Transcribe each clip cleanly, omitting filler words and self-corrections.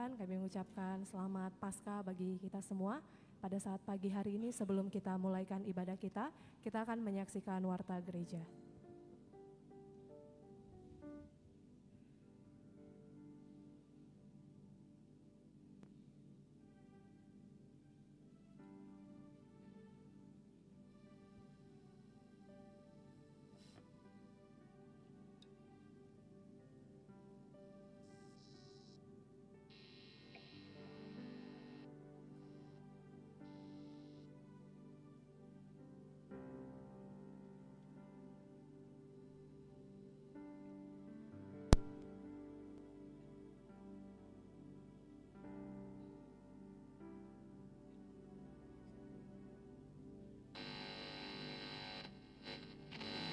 persilakan kami mengucapkan selamat Paskah bagi kita semua. Pada saat pagi hari ini sebelum kita mulaikan ibadah kita akan menyaksikan warta gereja.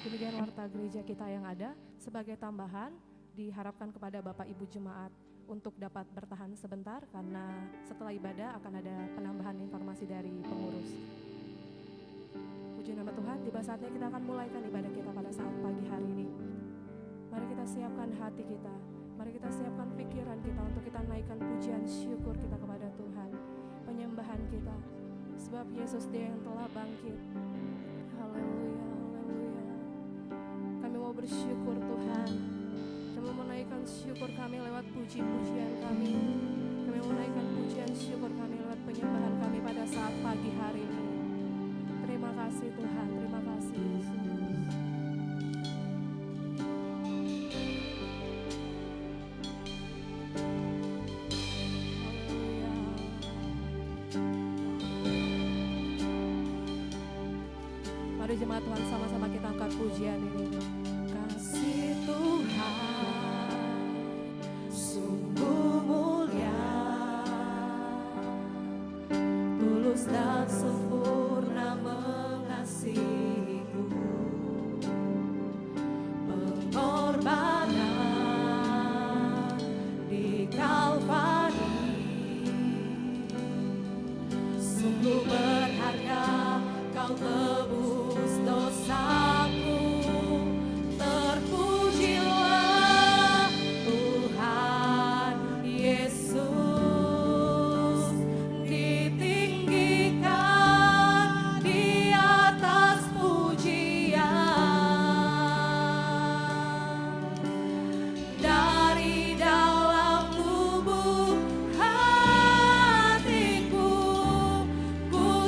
Demikian warta gereja kita yang ada. Sebagai tambahan, diharapkan kepada Bapak Ibu Jemaat untuk dapat bertahan sebentar karena setelah ibadah akan ada penambahan informasi dari pengurus. Puji nama Tuhan, tiba saatnya kita akan mulaikan ibadah kita pada saat pagi hari ini. Mari kita siapkan hati kita, mari kita siapkan pikiran kita untuk kita naikkan pujian syukur kita kepada Tuhan, penyembahan kita, sebab Yesus Dia yang telah bangkit. Haleluya. Kami mau bersyukur Tuhan. Kami mau menaikkan syukur kami lewat puji-pujian kami. Kami mau menaikkan pujian syukur kami lewat penyembahan kami pada saat pagi hari ini. Terima kasih Tuhan, terima kasih Yesus. Haleluya. Mari jemaat Tuhan sama-sama kita angkat pujian ini. Kasih Tuhan sungguh mulia, tulus dan sempurna mengasihiku, pengorbanan di Kalvari sungguh berharga, kau tebus dosaku. Terpujilah Tuhan Yesus, ditinggikan di atas pujian. Dari dalam lubuk hatiku ku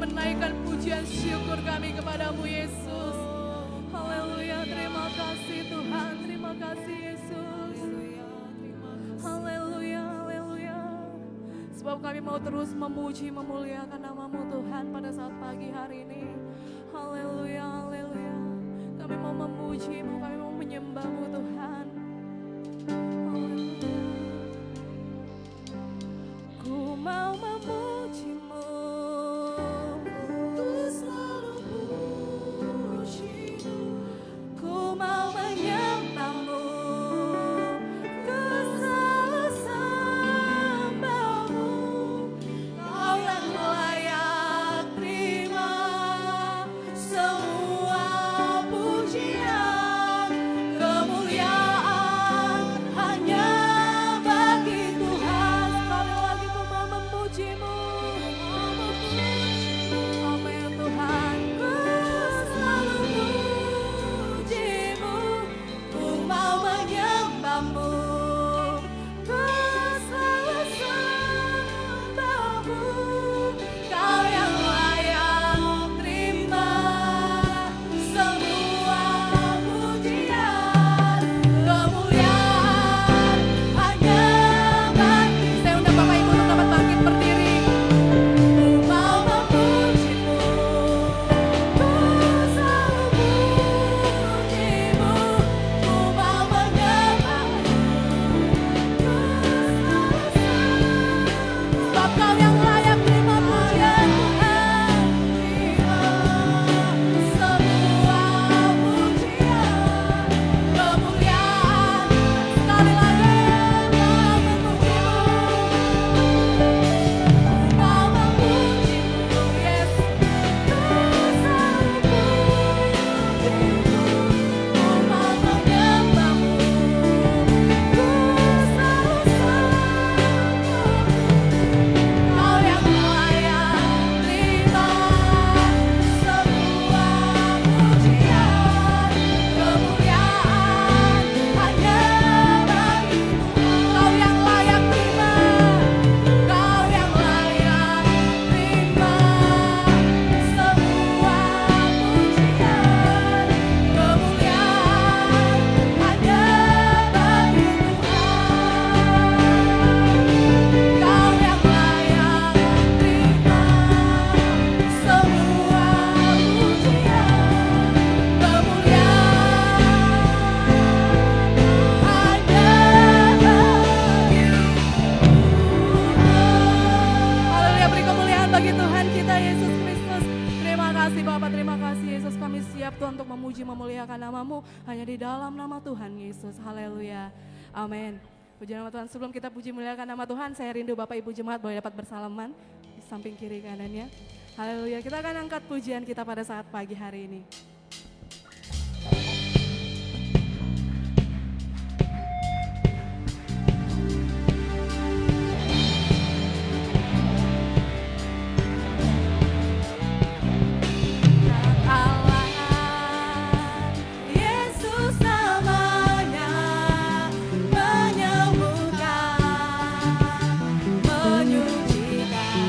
menaikkan pujian syukur kami kepadamu Yesus. Haleluya, terima kasih Tuhan, terima kasih Yesus. Haleluya, haleluya. Sebab kami mau terus memuji, memuliakan namamu Tuhan pada saat pagi hari ini. Haleluya, haleluya. Kami mau memujimu, kami mau menyembahmu Tuhan. Haleluya. Ku mau memujimu, ku selalu pujimu. Ku mau menyembahmu, ku selalu sembahmu. Kau yang layak terima semua pujian, kemuliaan hanya bagi Tuhan. Sekali lagi ku mau memujimu, amin Tuhan. Ku selalu pujimu, ku mau menyembahmu, ku selalu sembahmu. Kau yang layak terima semua pujian, kemuliaan hanya bagi. Saya undang Bapak Ibu untuk dapat bangkit berdiri. Ku mau memujimu, ku selalu pujimu, ku mau menyembahmu, ku selalu sembahmu. Sebab Kau yang layak terima pujian Tuhan, terima semua pujian, kemuliaan. Sekali lagi mau memujimu, mau memujimu, Yesus. Ku selalu pujimu, ku mau menyembahmu, ku selalu sembahmu. Kau yang layak terima semua pujian, kemuliaan hanya bagi Tuhan. Kau yang layak terima, Kau yang layak terima semua pujian, kemuliaan hanya bagi Tuhan. Kau yang layak terima semua pujian, kemuliaan hanya bagi Tuhan. Haleluya, beri kemuliaan bagi Tuhan kita Yesus Kristus. Terima kasih Bapa, terima kasih Yesus. Kami siap Tuhan untuk memuji, memuliakan namamu hanya di dalam nama Tuhan Yesus. Haleluya, amin. Puji nama Tuhan. Sebelum kita puji muliakan nama Tuhan, saya rindu Bapak Ibu Jemaat boleh dapat bersalaman di samping kiri kanannya. Haleluya, kita akan angkat pujian kita pada saat pagi hari ini. Allah, Yesus namanya, menyembuhkan, menyucikan,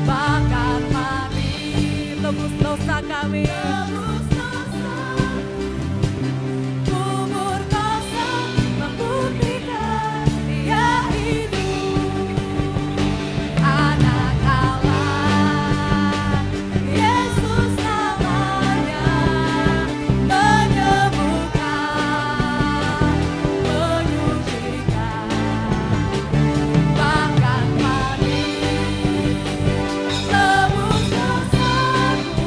bahkan mati tebus dosa kami. Kubur kosong membuktikan Dia hidup. Anak Allah, Yesus namanya, menyembuhkan, menyucikan, bahkan mati tebus dosaku.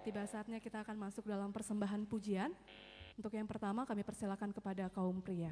Tiba saatnya kita akan masuk dalam persembahan pujian. Untuk yang pertama kami persilakan kepada kaum pria.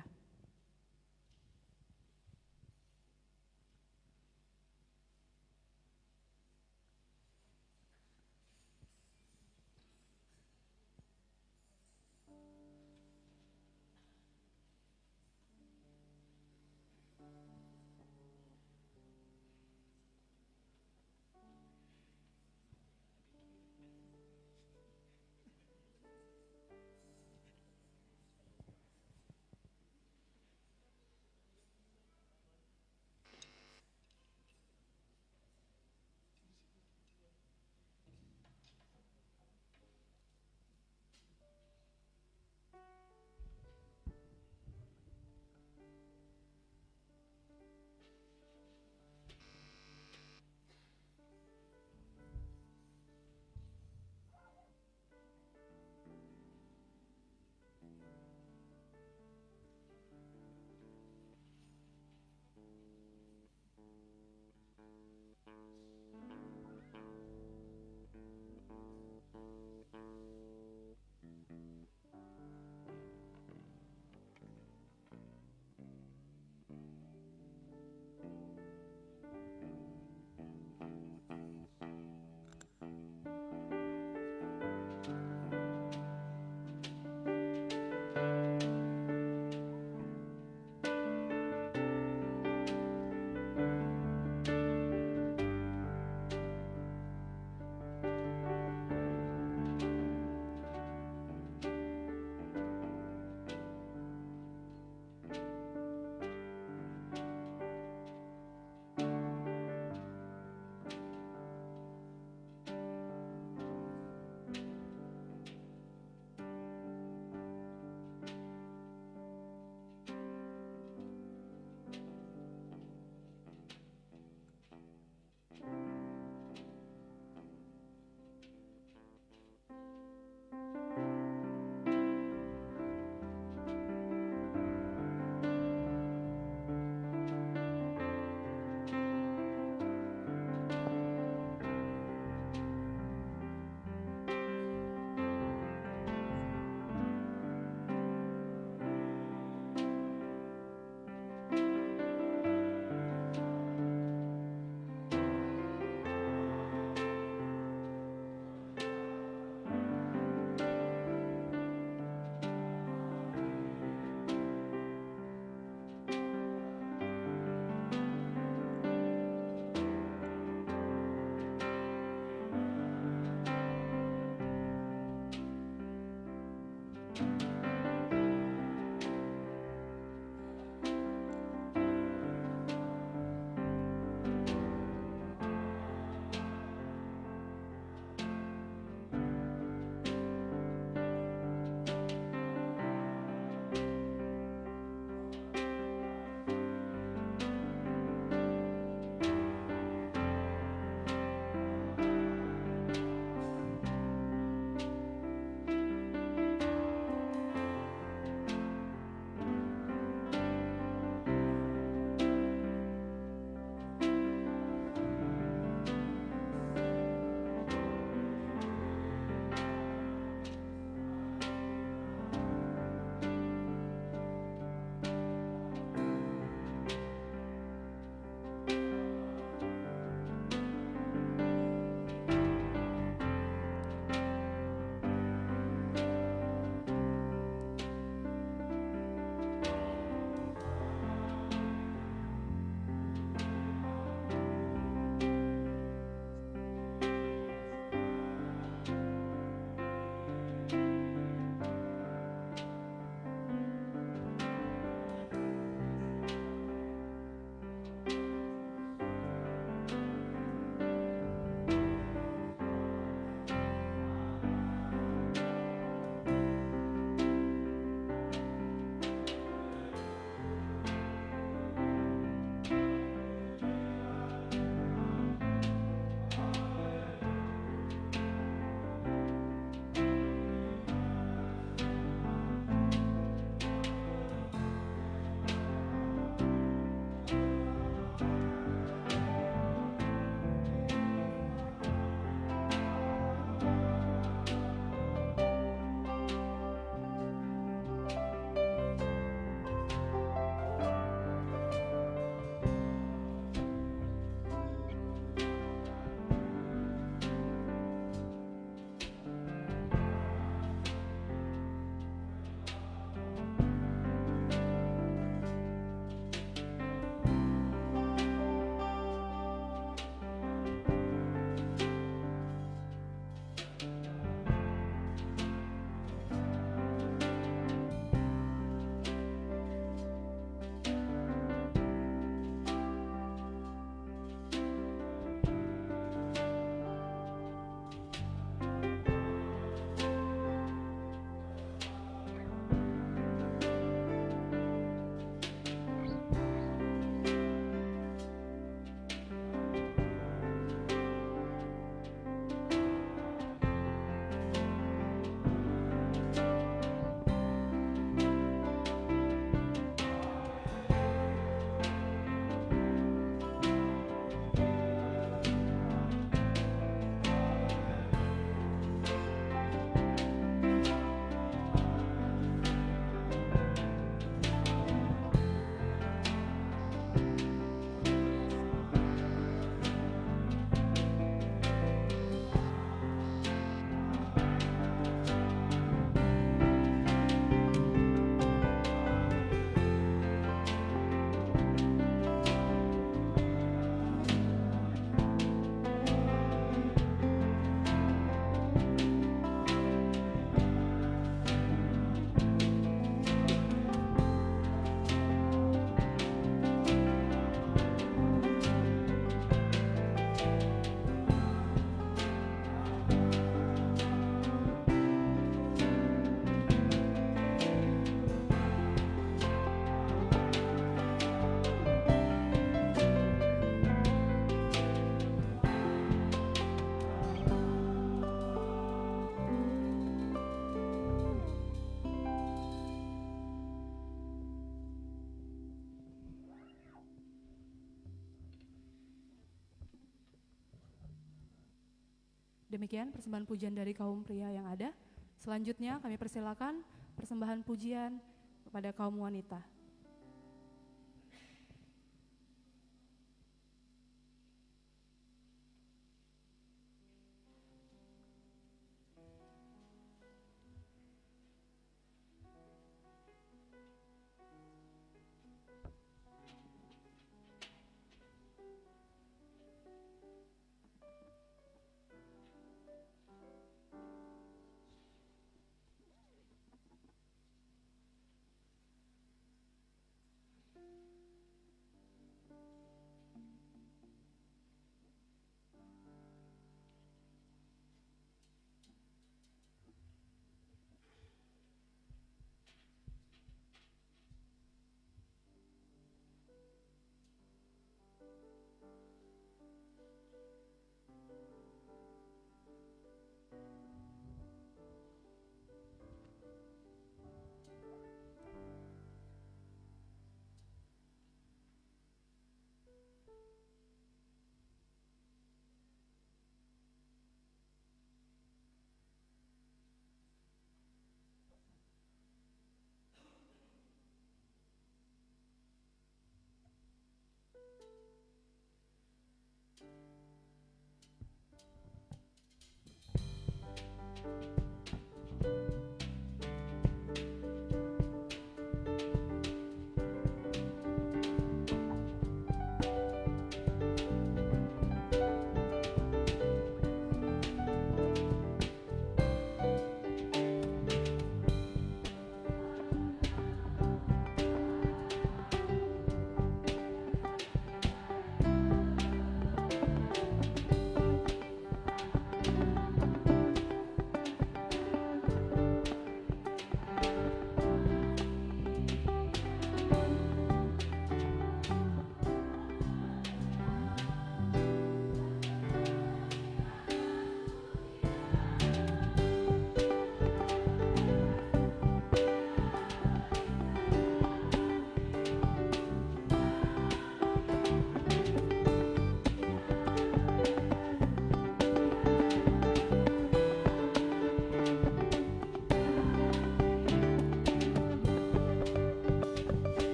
Demikian persembahan pujian dari kaum pria yang ada. Selanjutnya kami persilakan persembahan pujian kepada kaum wanita.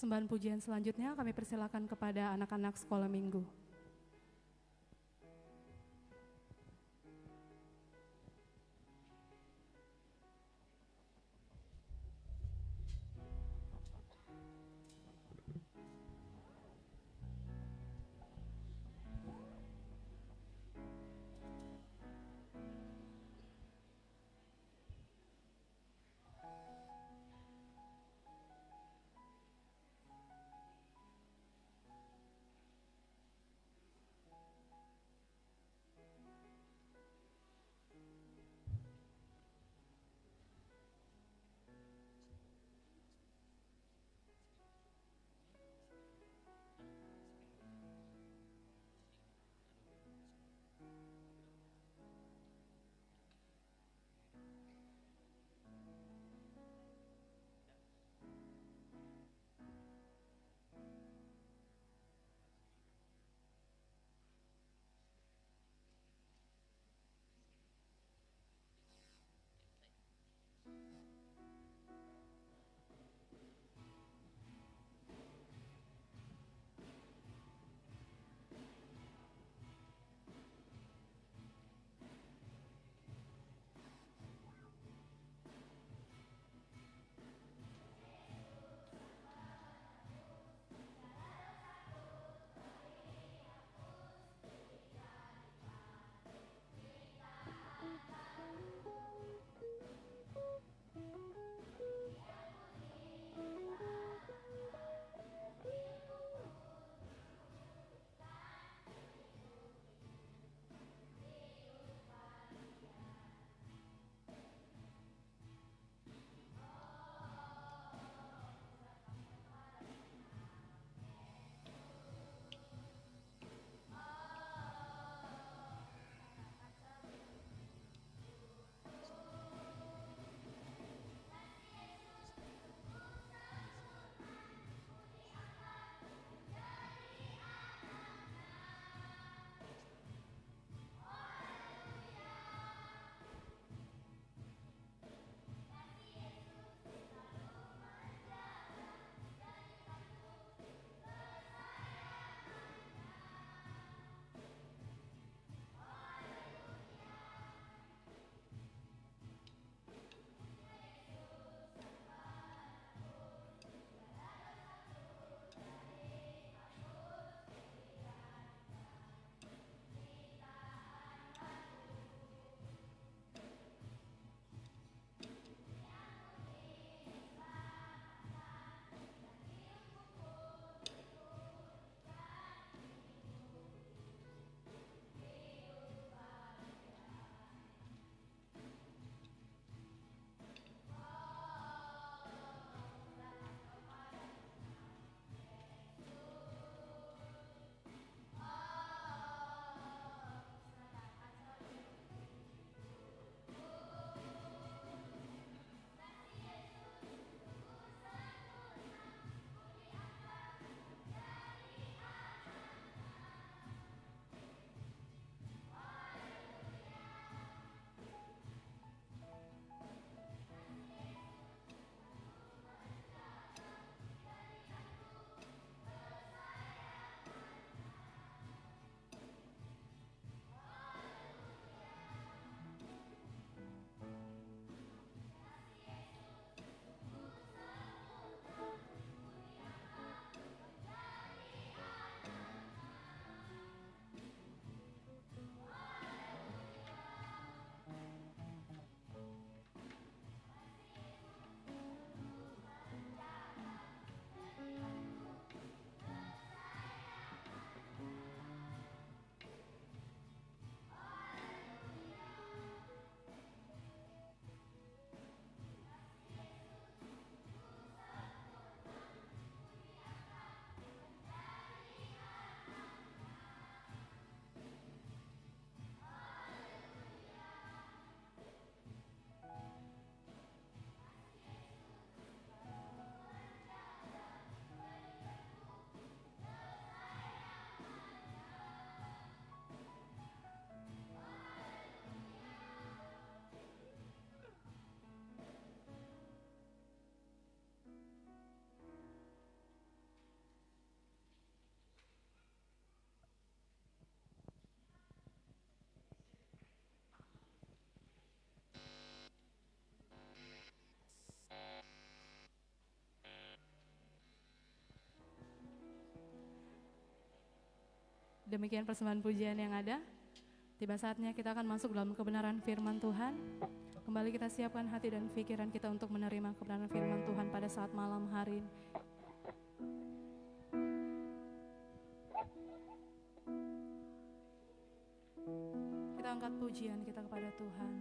Persembahan pujian selanjutnya kami persilakan kepada anak-anak sekolah minggu. Demikian persembahan pujian yang ada. Tiba saatnya kita akan masuk dalam kebenaran firman Tuhan. Kembali kita siapkan hati dan pikiran kita untuk menerima kebenaran firman Tuhan pada saat malam hari ini. Kita angkat pujian kita kepada Tuhan.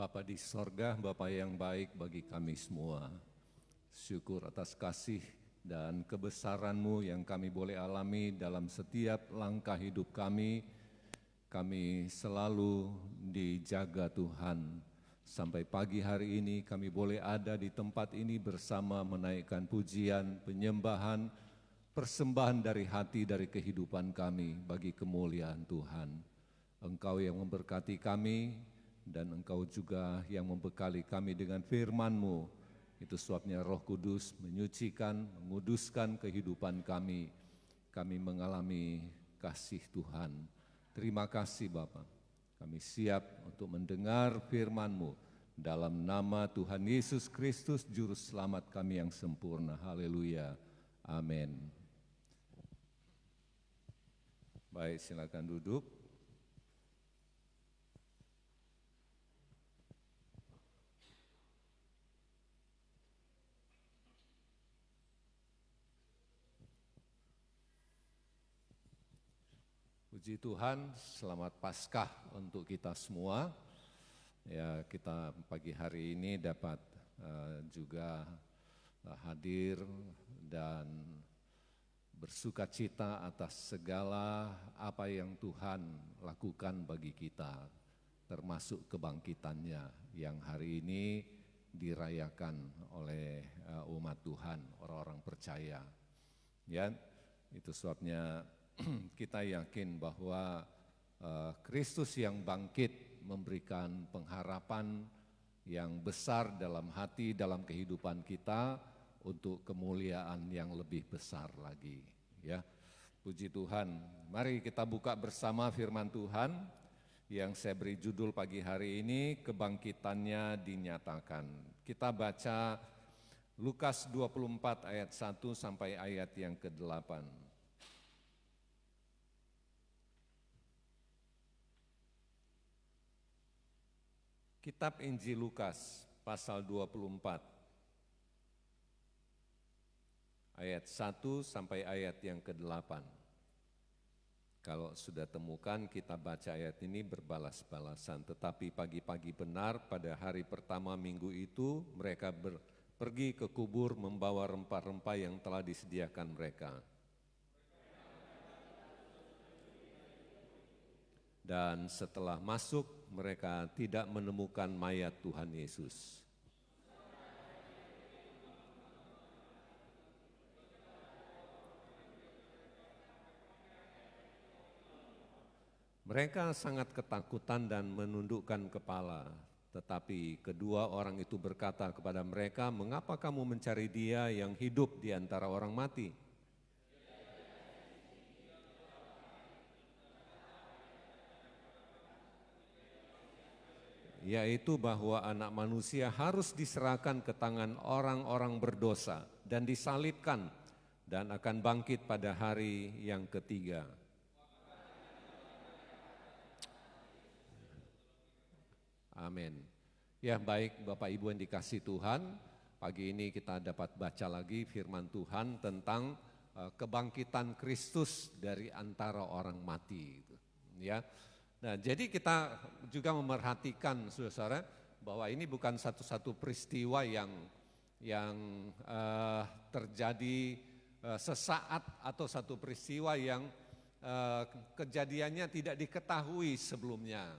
Bapa di sorga, Bapa yang baik bagi kami semua. Syukur atas kasih dan kebesaran-Mu yang kami boleh alami dalam setiap langkah hidup kami. Kami selalu dijaga Tuhan. Sampai pagi hari ini kami boleh ada di tempat ini bersama menaikkan pujian, penyembahan, persembahan dari hati, dari kehidupan kami bagi kemuliaan Tuhan. Engkau yang memberkati kami, dan Engkau juga yang membekali kami dengan firman-Mu. Itu sebabnya Roh Kudus menyucikan, menguduskan kehidupan kami. Kami mengalami kasih Tuhan. Terima kasih Bapa. Kami siap untuk mendengar firman-Mu dalam nama Tuhan Yesus Kristus, Juru Selamat kami yang sempurna. Haleluya. Amin. Baik, silakan duduk. Puji Tuhan, selamat Paskah untuk kita semua. Ya, kita pagi hari ini dapat juga hadir dan bersukacita atas segala apa yang Tuhan lakukan bagi kita, termasuk kebangkitannya yang hari ini dirayakan oleh umat Tuhan, orang-orang percaya. Ya, itu sebabnya kita yakin bahwa Kristus yang bangkit memberikan pengharapan yang besar dalam hati, dalam kehidupan kita untuk kemuliaan yang lebih besar lagi. Ya, puji Tuhan. Mari kita buka bersama firman Tuhan yang saya beri judul pagi hari ini, kebangkitannya dinyatakan. Kita baca Lukas 24 ayat 1 sampai ayat yang ke-8. Kitab Injil Lukas pasal 24 ayat 1 sampai ayat yang ke-8. Kalau sudah temukan, kita baca ayat ini berbalas-balasan. Tetapi pagi-pagi benar pada hari pertama minggu itu, mereka pergi ke kubur membawa rempah-rempah yang telah disediakan mereka. Dan setelah masuk, mereka tidak menemukan mayat Tuhan Yesus. Mereka sangat ketakutan dan menundukkan kepala, tetapi kedua orang itu berkata kepada mereka, "Mengapa kamu mencari Dia yang hidup di antara orang mati? Yaitu bahwa Anak Manusia harus diserahkan ke tangan orang-orang berdosa dan disalibkan dan akan bangkit pada hari yang ketiga." Amin. Ya, baik Bapak Ibu yang dikasihi Tuhan, pagi ini kita dapat baca lagi firman Tuhan tentang kebangkitan Kristus dari antara orang mati. Ya, nah jadi kita juga memerhatikan saudara bahwa ini bukan satu-satu peristiwa yang terjadi sesaat atau satu peristiwa yang kejadiannya tidak diketahui sebelumnya.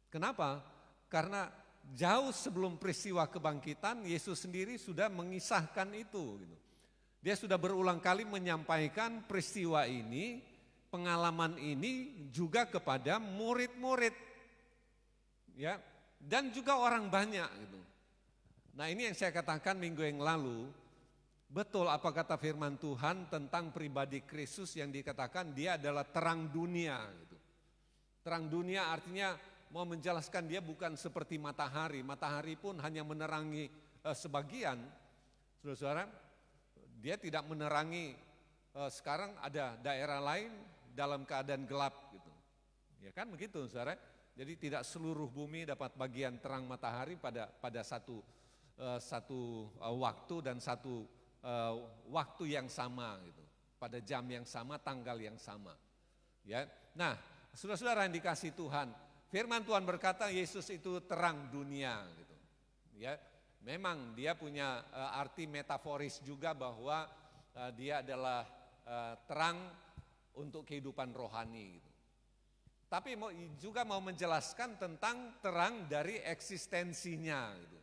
Kenapa? Karena jauh sebelum peristiwa kebangkitan, Yesus sendiri sudah mengisahkan itu. Dia sudah berulang kali menyampaikan peristiwa ini, pengalaman ini juga kepada murid-murid, ya, dan juga orang banyak. Nah, ini yang saya katakan minggu yang lalu, betul apa kata firman Tuhan tentang pribadi Kristus yang dikatakan dia adalah terang dunia. Terang dunia artinya mau menjelaskan dia bukan seperti matahari. Matahari pun hanya menerangi sebagian. Saudara-saudara, dia tidak menerangi. Sekarang ada daerah lain dalam keadaan gelap gitu. Ya kan begitu, saudara. Jadi tidak seluruh bumi dapat bagian terang matahari pada satu waktu dan satu waktu yang sama gitu. Pada jam yang sama, tanggal yang sama. Ya. Nah, saudara-saudara yang dikasihi Tuhan, firman Tuhan berkata Yesus itu terang dunia gitu. Ya, memang dia punya arti metaforis juga bahwa dia adalah terang untuk kehidupan rohani gitu. Tapi juga mau menjelaskan tentang terang dari eksistensinya gitu.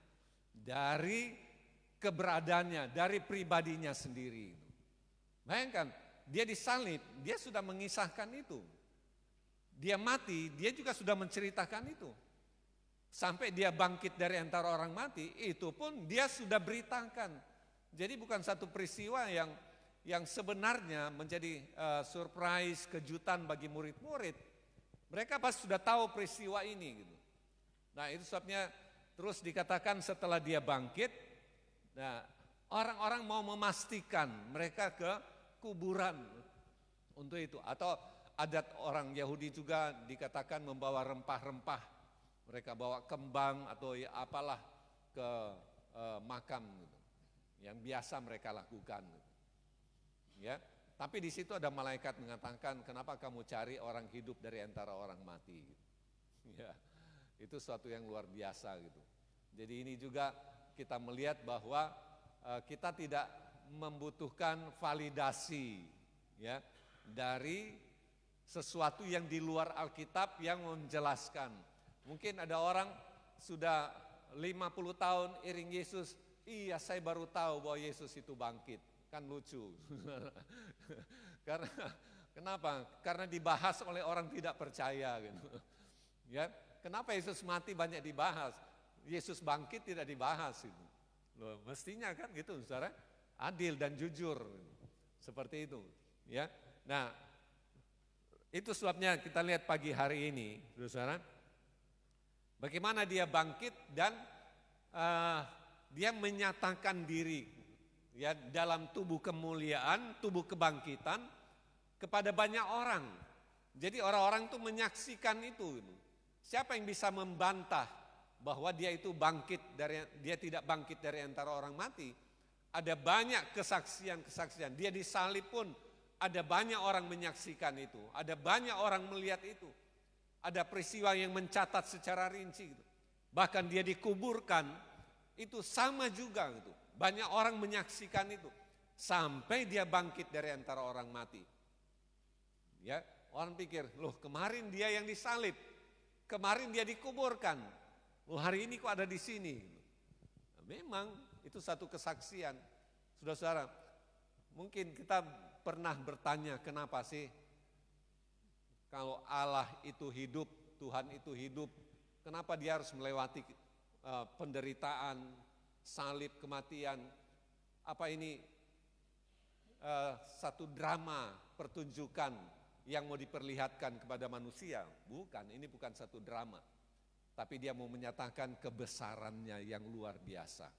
Dari keberadaannya, dari pribadinya sendiri gitu. Bayangkan, dia disalib, dia sudah mengisahkan itu. Dia mati, dia juga sudah menceritakan itu. Sampai dia bangkit dari antara orang mati, itu pun dia sudah beritakan. Jadi bukan satu peristiwa yang sebenarnya menjadi surprise, kejutan bagi murid-murid. Mereka pasti sudah tahu peristiwa ini. Gitu. Nah itu sebabnya terus dikatakan setelah dia bangkit, nah orang-orang mau memastikan mereka ke kuburan untuk itu. Atau adat orang Yahudi juga dikatakan membawa rempah-rempah. Mereka bawa kembang atau apalah ke makam gitu. Yang biasa mereka lakukan gitu. Ya, tapi di situ ada malaikat mengatakan, kenapa kamu cari orang hidup dari antara orang mati? Ya, itu suatu yang luar biasa gitu. Jadi ini juga kita melihat bahwa kita tidak membutuhkan validasi ya, dari sesuatu yang di luar Alkitab yang menjelaskan. Mungkin ada orang sudah 50 tahun iring Yesus, iya saya baru tahu bahwa Yesus itu bangkit. Kan lucu. Karena kenapa? Karena dibahas oleh orang tidak percaya gitu. Ya, kenapa Yesus mati banyak dibahas? Yesus bangkit tidak dibahas itu. Loh, mestinya kan gitu, Saudara, adil dan jujur. Seperti itu, ya. Nah, itu sebabnya kita lihat pagi hari ini, Saudara, bagaimana dia bangkit dan dia menyatakan diri ya dalam tubuh kemuliaan, tubuh kebangkitan kepada banyak orang. Jadi orang-orang itu menyaksikan itu. Siapa yang bisa membantah bahwa dia itu dia tidak bangkit dari antara orang mati? Ada banyak kesaksian-kesaksian. Dia disalib pun ada banyak orang menyaksikan itu. Ada banyak orang melihat itu. Ada peristiwa yang mencatat secara rinci gitu. Bahkan dia dikuburkan, itu sama juga gitu. Banyak orang menyaksikan itu. Sampai dia bangkit dari antara orang mati. Ya, orang pikir, loh kemarin dia yang disalib. Kemarin dia dikuburkan. Loh hari ini kok ada di sini? Nah, memang itu satu kesaksian. Saudara-saudara, mungkin kita pernah bertanya kenapa sih kalau Allah itu hidup, Tuhan itu hidup, kenapa dia harus melewati penderitaan, salib, kematian? Apa ini satu drama pertunjukan yang mau diperlihatkan kepada manusia? Bukan, ini bukan satu drama. Tapi dia mau menyatakan kebesarannya yang luar biasa.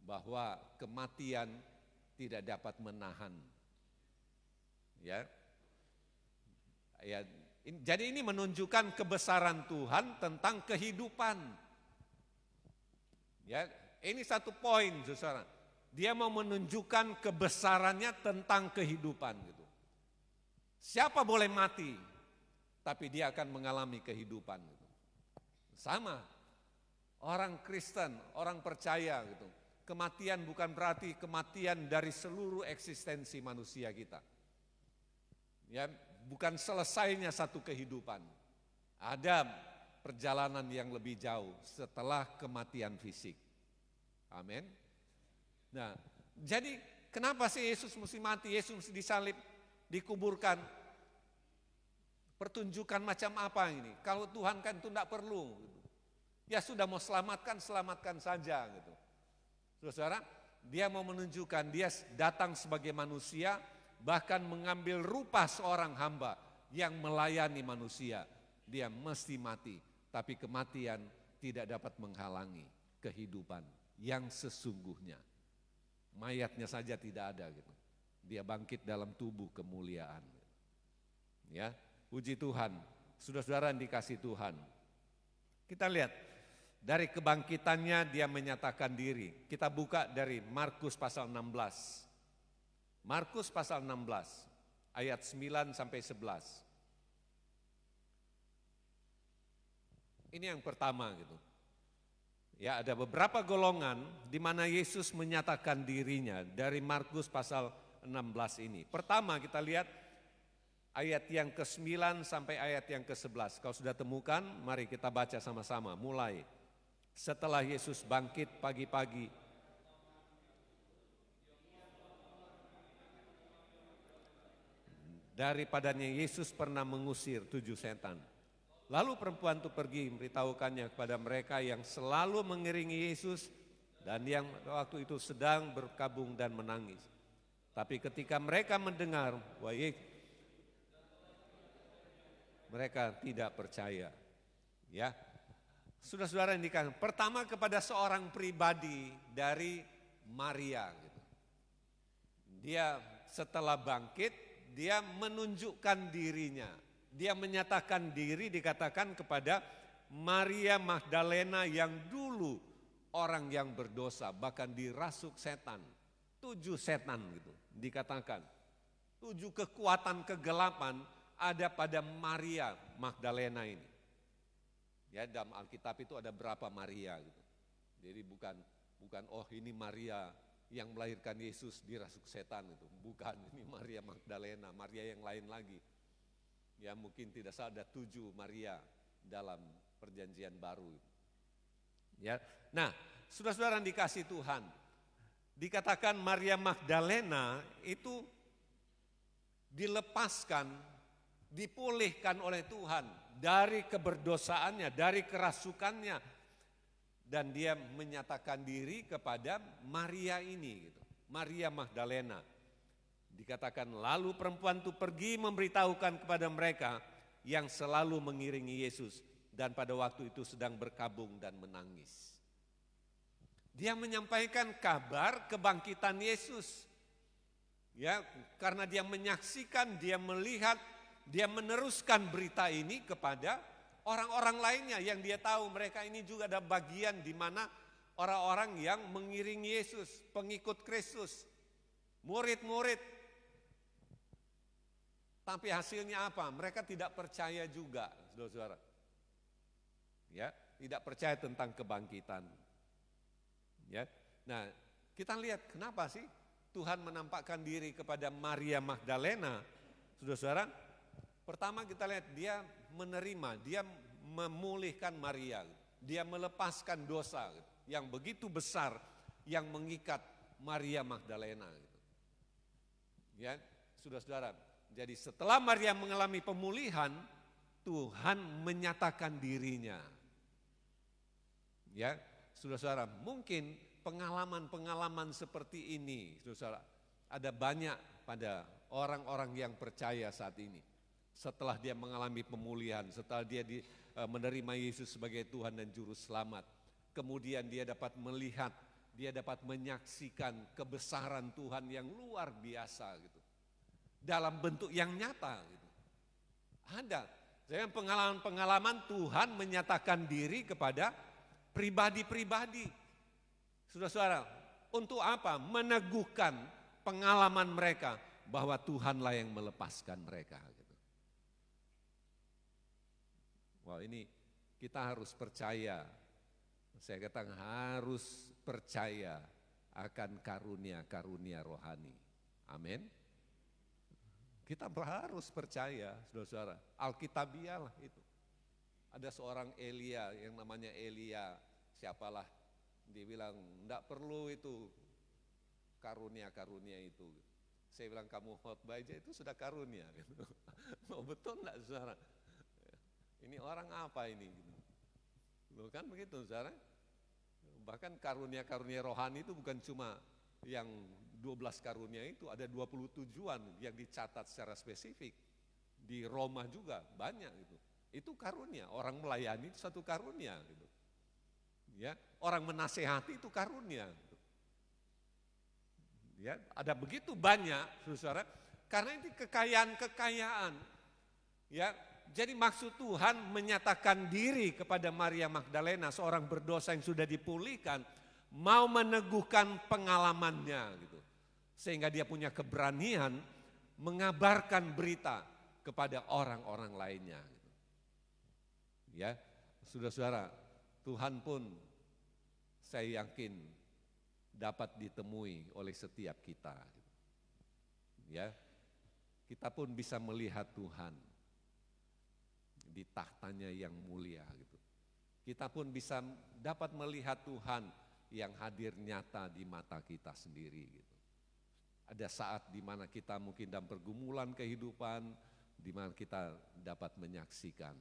Bahwa kematian tidak dapat menahan. Ya. Jadi ini menunjukkan kebesaran Tuhan tentang kehidupan. Ya, ini satu poin, Saudara. Dia mau menunjukkan kebesarannya tentang kehidupan gitu. Siapa boleh mati, tapi dia akan mengalami kehidupan gitu. Sama. Orang Kristen, orang percaya gitu. Kematian bukan berarti kematian dari seluruh eksistensi manusia kita. Ya, bukan selesainya satu kehidupan. Ada perjalanan yang lebih jauh setelah kematian fisik. Amin. Nah, jadi kenapa sih Yesus mesti mati? Yesus mesti disalib, dikuburkan. Pertunjukan macam apa ini? Kalau Tuhan kan itu tidak perlu. Gitu. Ya sudah mau selamatkan, selamatkan saja gitu. Saudara, dia mau menunjukkan dia datang sebagai manusia, bahkan mengambil rupa seorang hamba yang melayani manusia. Dia mesti mati, tapi kematian tidak dapat menghalangi kehidupan yang sesungguhnya. Mayatnya saja tidak ada gitu. Dia bangkit dalam tubuh kemuliaan. Ya, puji Tuhan. Saudara-saudara yang dikasih Tuhan. Kita lihat dari kebangkitannya dia menyatakan diri. Kita buka dari Markus pasal 16. Markus pasal 16 ayat 9 sampai 11. Ini yang pertama gitu. Ya, ada beberapa golongan di mana Yesus menyatakan dirinya dari Markus pasal 16 ini. Pertama kita lihat ayat yang ke-9 sampai ayat yang ke-11. Kalau sudah temukan, mari kita baca sama-sama. Mulai. Setelah Yesus bangkit pagi-pagi, daripadanya Yesus pernah mengusir 7 setan. Lalu perempuan itu pergi memberitahukannya kepada mereka yang selalu mengiringi Yesus dan yang waktu itu sedang berkabung dan menangis. Tapi ketika mereka mendengar bahwa mereka tidak percaya. Ya, saudara-saudara yang dikatakan, pertama kepada seorang pribadi dari Maria. Gitu. Dia setelah bangkit, dia menunjukkan dirinya. Dia menyatakan diri dikatakan kepada Maria Magdalena yang dulu orang yang berdosa, bahkan dirasuk setan. 7 setan gitu dikatakan. 7 kekuatan kegelapan ada pada Maria Magdalena ini. Ya, dalam Alkitab itu ada berapa Maria gitu. Jadi bukan oh ini Maria yang melahirkan Yesus dirasuk setan itu. Bukan, ini Maria Magdalena, Maria yang lain lagi. Ya mungkin tidak salah ada 7 Maria dalam perjanjian baru. Ya, nah saudara-saudara yang dikasih Tuhan, dikatakan Maria Magdalena itu dilepaskan, dipulihkan oleh Tuhan dari keberdosaannya, dari kerasukannya. Dan dia menyatakan diri kepada Maria ini, gitu. Maria Magdalena. Dikatakan lalu perempuan itu pergi memberitahukan kepada mereka yang selalu mengiringi Yesus. Dan pada waktu itu sedang berkabung dan menangis. Dia menyampaikan kabar kebangkitan Yesus. Ya, karena dia menyaksikan, dia melihat, dia meneruskan berita ini kepada orang-orang lainnya yang dia tahu mereka ini juga ada bagian di mana orang-orang yang mengiringi Yesus, pengikut Kristus, murid-murid. Tapi hasilnya apa? Mereka tidak percaya juga, saudara-saudara. Ya, tidak percaya tentang kebangkitan. Ya. Nah, kita lihat kenapa sih Tuhan menampakkan diri kepada Maria Magdalena, saudara-saudara. Pertama kita lihat dia menerima, dia memulihkan Maria, dia melepaskan dosa yang begitu besar yang mengikat Maria Magdalena. Ya, saudara-saudara. Jadi setelah Maria mengalami pemulihan, Tuhan menyatakan dirinya. Ya, saudara-saudara, mungkin pengalaman-pengalaman seperti ini, saudara, ada banyak pada orang-orang yang percaya saat ini. Setelah dia mengalami pemulihan, setelah dia menerima Yesus sebagai Tuhan dan Juru Selamat, kemudian dia dapat melihat, dia dapat menyaksikan kebesaran Tuhan yang luar biasa gitu. Dalam bentuk yang nyata gitu. Ada. Saya pengalaman-pengalaman Tuhan menyatakan diri kepada pribadi-pribadi. Saudara-saudara, untuk apa? Meneguhkan pengalaman mereka bahwa Tuhanlah yang melepaskan mereka. Gitu. Wah, ini kita harus percaya. Saya katakan harus percaya akan karunia-karunia rohani. Amin. Kita harus percaya, saudara-saudara, Alkitabiah lah itu. Ada seorang Elia yang namanya Elia, siapalah, dia bilang, enggak perlu itu karunia-karunia itu. Saya bilang, kamu khotbah aja itu sudah karunia. Oh, betul enggak, saudara? Ini orang apa ini? Loh, kan begitu, saudara? Bahkan karunia-karunia rohani itu bukan cuma yang 12 karunia itu, ada 20 tujuan yang dicatat secara spesifik. Di Roma juga banyak itu. Itu karunia, orang melayani itu satu karunia gitu. Ya, orang menasehati itu karunia gitu. Ya, ada begitu banyak, saudara, karena itu kekayaan-kekayaan. Ya, jadi maksud Tuhan menyatakan diri kepada Maria Magdalena, seorang berdosa yang sudah dipulihkan, mau meneguhkan pengalamannya gitu. Sehingga dia punya keberanian mengabarkan berita kepada orang-orang lainnya. Gitu. Ya, saudara-saudara, Tuhan pun saya yakin dapat ditemui oleh setiap kita. Gitu. Ya, kita pun bisa melihat Tuhan di tahtanya yang mulia. Gitu. Kita pun bisa dapat melihat Tuhan yang hadir nyata di mata kita sendiri. Gitu. Ada saat di mana kita mungkin dalam pergumulan kehidupan, di mana kita dapat menyaksikan.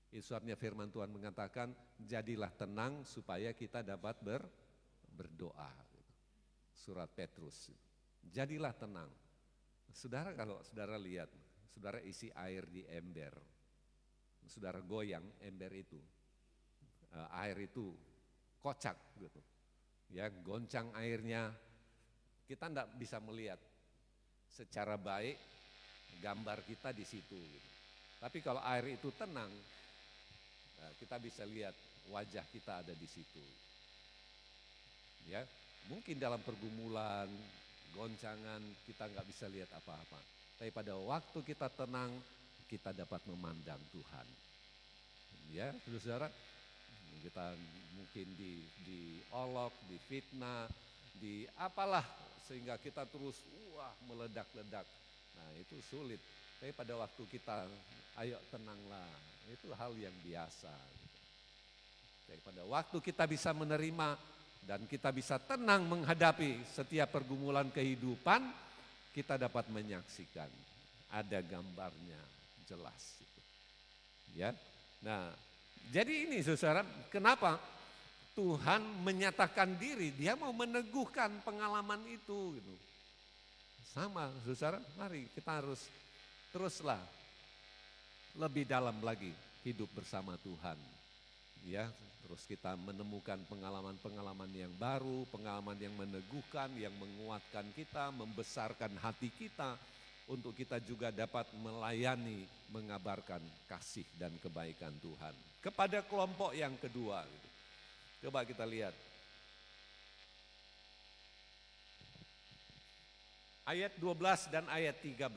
Itu sebabnya firman Tuhan mengatakan, jadilah tenang supaya kita dapat berdoa. Surat Petrus, jadilah tenang. Saudara, kalau saudara lihat, saudara isi air di ember, saudara goyang ember itu, air itu kocak gitu. Ya, goncang airnya, kita tidak bisa melihat secara baik gambar kita di situ. Gitu. Tapi kalau air itu tenang, kita bisa lihat wajah kita ada di situ. Ya, mungkin dalam pergumulan, goncangan kita nggak bisa lihat apa-apa. Tapi pada waktu kita tenang, kita dapat memandang Tuhan. Ya, saudara, kita mungkin diolok, difitnah, di apalah, sehingga kita terus meledak-ledak. Nah itu sulit. Tapi pada waktu kita ayo tenanglah, itu hal yang biasa. Jadi pada waktu kita bisa menerima dan kita bisa tenang menghadapi setiap pergumulan kehidupan, kita dapat menyaksikan ada gambarnya jelas. Ya, nah jadi ini saudara, kenapa Tuhan menyatakan diri, dia mau meneguhkan pengalaman itu gitu. Sama saudara, mari kita harus teruslah lebih dalam lagi hidup bersama Tuhan. Ya, terus kita menemukan pengalaman-pengalaman yang baru, pengalaman yang meneguhkan, yang menguatkan kita, membesarkan hati kita untuk kita juga dapat melayani, mengabarkan kasih dan kebaikan Tuhan kepada kelompok yang kedua. Coba kita lihat. Ayat 12 dan ayat 13.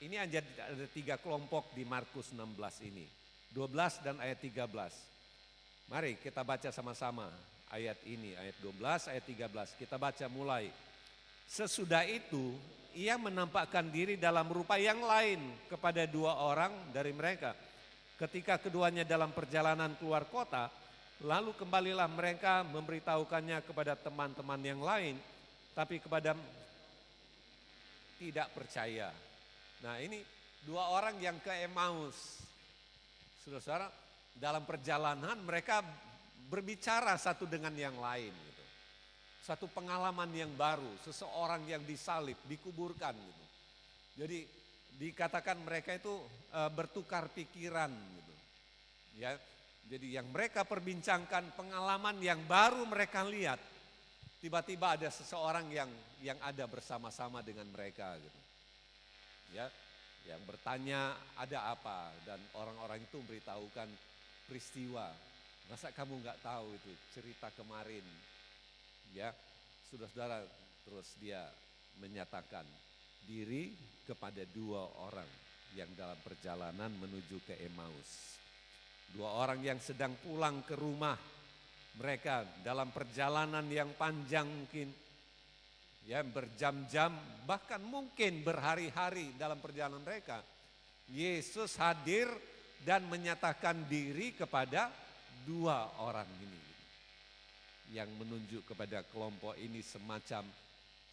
Ini ada 3 kelompok di Markus 16 ini. 12 dan ayat 13. Mari kita baca sama-sama ayat ini, ayat 12, ayat 13. Kita baca mulai. Sesudah itu ia menampakkan diri dalam rupa yang lain kepada 2 orang dari mereka. Ketika keduanya dalam perjalanan keluar kota, lalu kembalilah mereka memberitahukannya kepada teman-teman yang lain, tapi kepada tidak percaya. Nah ini 2 orang yang ke Emmaus. Saudara, dalam perjalanan mereka berbicara satu dengan yang lain. Gitu. Satu pengalaman yang baru, seseorang yang disalib, dikuburkan. Gitu. Jadi dikatakan mereka itu bertukar pikiran. Gitu. Ya, jadi yang mereka perbincangkan pengalaman yang baru mereka lihat. Tiba-tiba ada seseorang yang ada bersama-sama dengan mereka. Gitu. Ya, yang bertanya ada apa, dan orang-orang itu memberitahukan peristiwa. Masa kamu nggak tahu itu cerita kemarin? Ya, saudara-saudara, terus dia menyatakan diri kepada 2 orang yang dalam perjalanan menuju ke Emmaus. 2 orang yang sedang pulang ke rumah mereka dalam perjalanan yang panjang mungkin. Ya, berjam-jam, bahkan mungkin berhari-hari dalam perjalanan mereka. Yesus hadir dan menyatakan diri kepada 2 orang ini. Yang menunjuk kepada kelompok ini semacam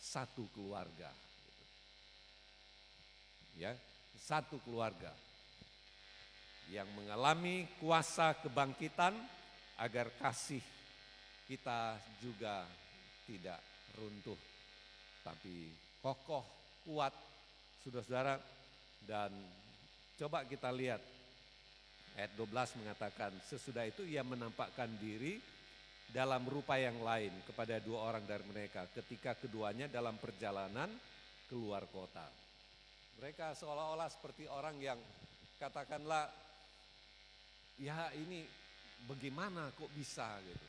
satu keluarga. Ya, satu keluarga. Yang mengalami kuasa kebangkitan agar kasih kita juga tidak runtuh, tapi kokoh, kuat, saudara-saudara. Dan coba kita lihat, ayat 12 mengatakan, sesudah itu ia menampakkan diri dalam rupa yang lain kepada 2 orang dari mereka ketika keduanya dalam perjalanan keluar kota. Mereka seolah-olah seperti orang yang katakanlah, ya ini bagaimana kok bisa gitu.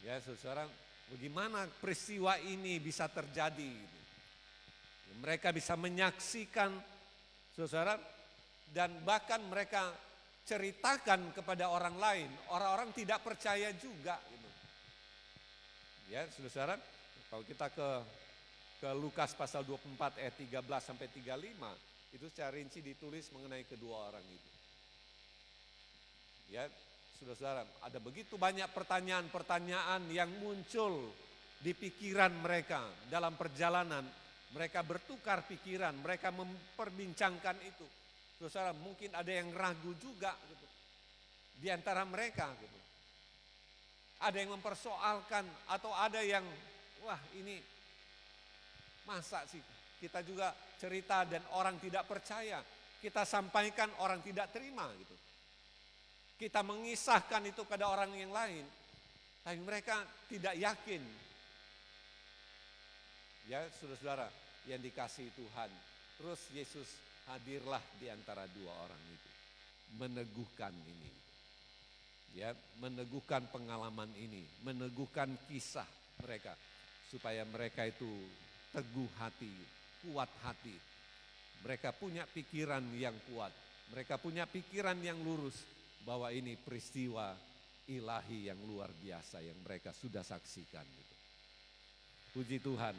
Ya saudara, bagaimana peristiwa ini bisa terjadi gitu. Mereka bisa menyaksikan saudara, dan bahkan mereka ceritakan kepada orang lain. Orang-orang tidak percaya juga gitu. Ya saudara, kalau kita ke Lukas pasal 24 ayat 13 sampai 35, itu secara rinci ditulis mengenai kedua orang itu. Ya, saudara-saudara, ada begitu banyak pertanyaan-pertanyaan yang muncul di pikiran mereka dalam perjalanan. Mereka bertukar pikiran, mereka memperbincangkan itu. Saudara, mungkin ada yang ragu juga gitu, di antara mereka gitu. Ada yang mempersoalkan atau ada yang, wah ini masa sih kita juga cerita dan orang tidak percaya. Kita sampaikan orang tidak terima gitu. Kita mengisahkan itu pada orang yang lain, tapi mereka tidak yakin. Ya saudara-saudara yang dikasihi Tuhan, terus Yesus hadirlah di antara 2 orang itu, meneguhkan ini. Ya, meneguhkan pengalaman ini, meneguhkan kisah mereka, supaya mereka itu teguh hati, kuat hati. Mereka punya pikiran yang kuat, mereka punya pikiran yang lurus, bahwa ini peristiwa ilahi yang luar biasa yang mereka sudah saksikan. Gitu. Puji Tuhan,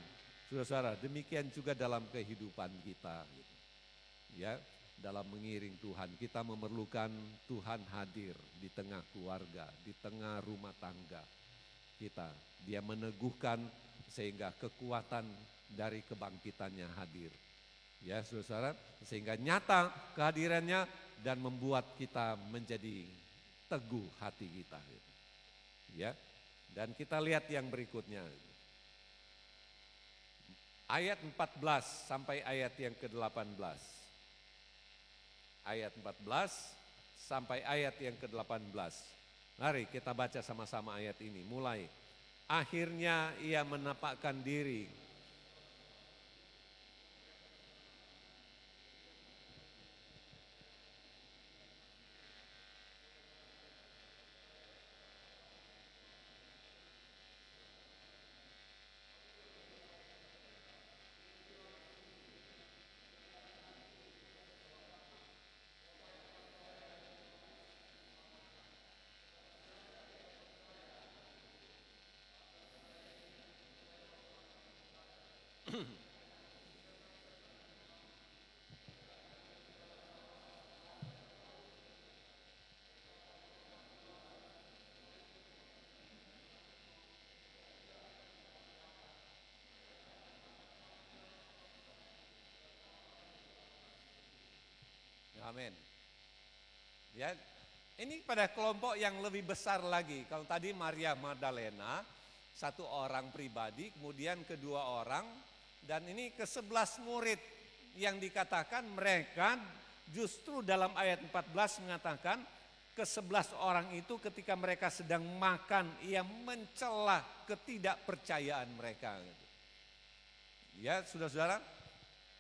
saudara-saudara, demikian juga dalam kehidupan kita. Gitu. Ya, dalam mengiring Tuhan, kita memerlukan Tuhan hadir di tengah keluarga, di tengah rumah tangga kita. Dia meneguhkan sehingga kekuatan dari kebangkitannya hadir. Ya, saudara-saudara, sehingga nyata kehadirannya dan membuat kita menjadi teguh hati kita. Gitu. Ya, dan kita lihat yang berikutnya. Ayat 14 sampai ayat yang ke-18. Ayat 14 sampai ayat yang ke-18. Mari kita baca sama-sama ayat ini. Mulai. Akhirnya ia menampakkan diri. Amin. Ya, ini pada kelompok yang lebih besar lagi. Kalau tadi Maria Magdalena, satu orang pribadi, kemudian kedua orang, dan ini ke-11 murid yang dikatakan mereka justru dalam ayat 14 mengatakan ke-11 orang itu ketika mereka sedang makan, ia mencela ketidakpercayaan mereka. Ya, saudara-saudara,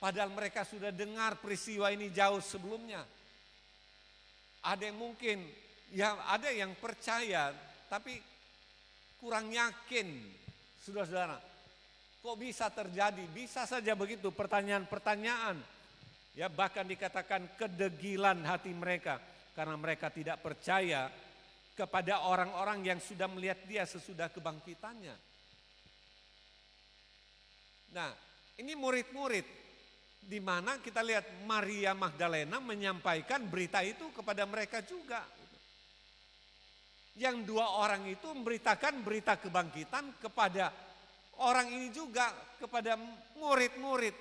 padahal mereka sudah dengar peristiwa ini jauh sebelumnya. Ada yang mungkin, ya ada yang percaya tapi kurang yakin, saudara-saudara. Kok bisa terjadi? Bisa saja begitu pertanyaan-pertanyaan. Ya bahkan dikatakan kedegilan hati mereka karena mereka tidak percaya kepada orang-orang yang sudah melihat dia sesudah kebangkitannya. Nah, ini murid-murid. Di mana kita lihat Maria Magdalena menyampaikan berita itu kepada mereka juga. Yang dua orang itu memberitakan berita kebangkitan kepada orang ini juga, kepada murid-murid.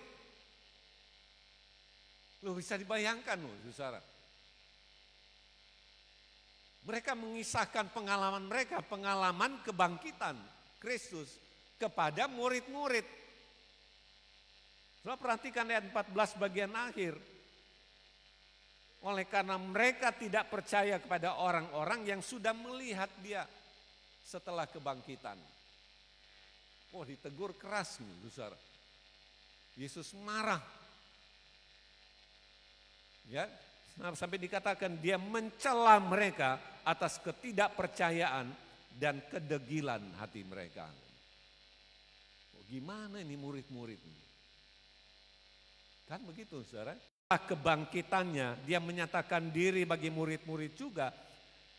Loh bisa dibayangkan loh, saudara. Mereka mengisahkan pengalaman mereka, pengalaman kebangkitan Kristus kepada murid-murid. Saudara perhatikan ayat 14 bagian akhir. Oleh karena mereka tidak percaya kepada orang-orang yang sudah melihat dia setelah kebangkitan. Oh ditegur keras nih, saudara. Yesus marah. Ya, sampai dikatakan dia mencela mereka atas ketidakpercayaan dan kedegilan hati mereka. Oh, gimana ini murid-murid ini? Kan begitu saudara. Kebangkitannya dia menyatakan diri bagi murid-murid juga.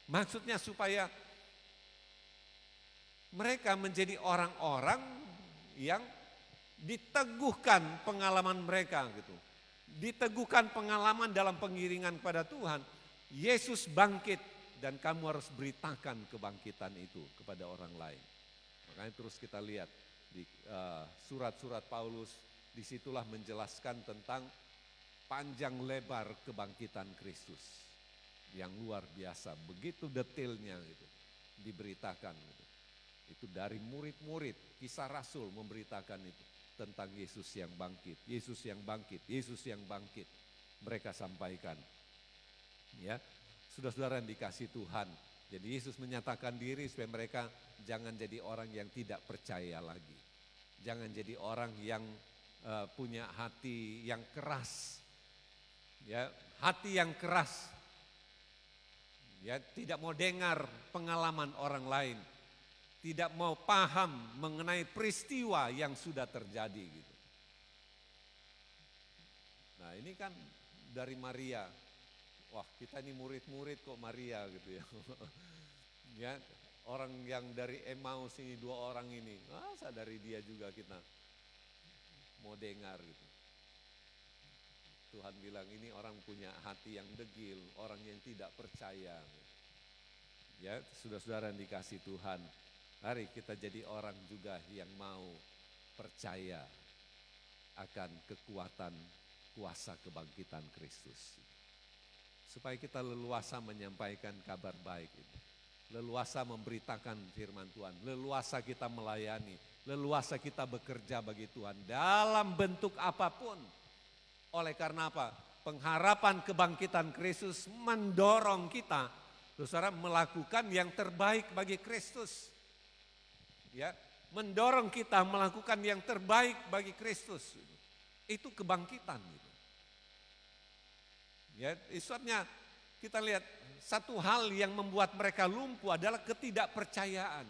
Maksudnya supaya mereka menjadi orang-orang yang diteguhkan pengalaman mereka gitu. Diteguhkan pengalaman dalam pengiringan kepada Tuhan. Yesus bangkit dan kamu harus beritakan kebangkitan itu kepada orang lain. Makanya terus kita lihat di surat-surat Paulus. Disitulah menjelaskan tentang panjang lebar kebangkitan Kristus yang luar biasa, begitu detailnya gitu, diberitakan gitu. Itu dari murid-murid, kisah Rasul memberitakan itu tentang Yesus yang bangkit, Yesus yang bangkit, Yesus yang bangkit. Mereka sampaikan, ya, saudara-saudara yang dikasih Tuhan. Jadi Yesus menyatakan diri supaya mereka jangan jadi orang yang tidak percaya lagi, jangan jadi orang yang punya hati yang keras, ya hati yang keras, ya tidak mau dengar pengalaman orang lain, tidak mau paham mengenai peristiwa yang sudah terjadi gitu. Nah ini kan dari Maria, wah kita ini murid-murid kok Maria gitu ya. Ya, orang yang dari Emmaus ini, 2 orang ini, masa dari dia juga kita mau dengar gitu. Tuhan bilang ini orang punya hati yang degil, orang yang tidak percaya. Ya, saudara-saudara yang dikasih Tuhan, mari kita jadi orang juga yang mau percaya akan kekuatan kuasa kebangkitan Kristus. Supaya kita leluasa menyampaikan kabar baik ini. Leluasa memberitakan firman Tuhan, leluasa kita melayani, leluasa kita bekerja bagi Tuhan dalam bentuk apapun. Oleh karena apa? Pengharapan kebangkitan Kristus mendorong kita, saudara, melakukan yang terbaik bagi Kristus. Ya, mendorong kita melakukan yang terbaik bagi Kristus. Itu kebangkitan. Ya, istilahnya kita lihat satu hal yang membuat mereka lumpuh adalah ketidakpercayaan.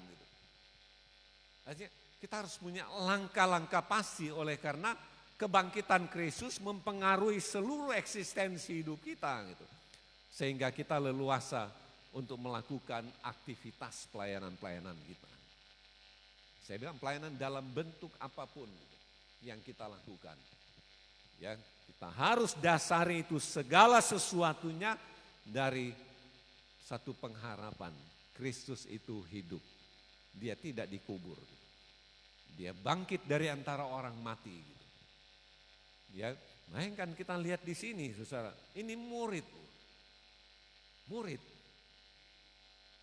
Artinya kita harus punya langkah-langkah pasti oleh karena kebangkitan Kristus mempengaruhi seluruh eksistensi hidup kita gitu. Sehingga kita leluasa untuk melakukan aktivitas pelayanan-pelayanan kita. Saya bilang pelayanan dalam bentuk apapun gitu, yang kita lakukan. Ya, kita harus dasari itu segala sesuatunya dari satu pengharapan. Kristus itu hidup. Dia tidak dikubur. Dia bangkit dari antara orang mati gitu. Ya, bayangkan kita lihat di sini, saudara. Ini murid,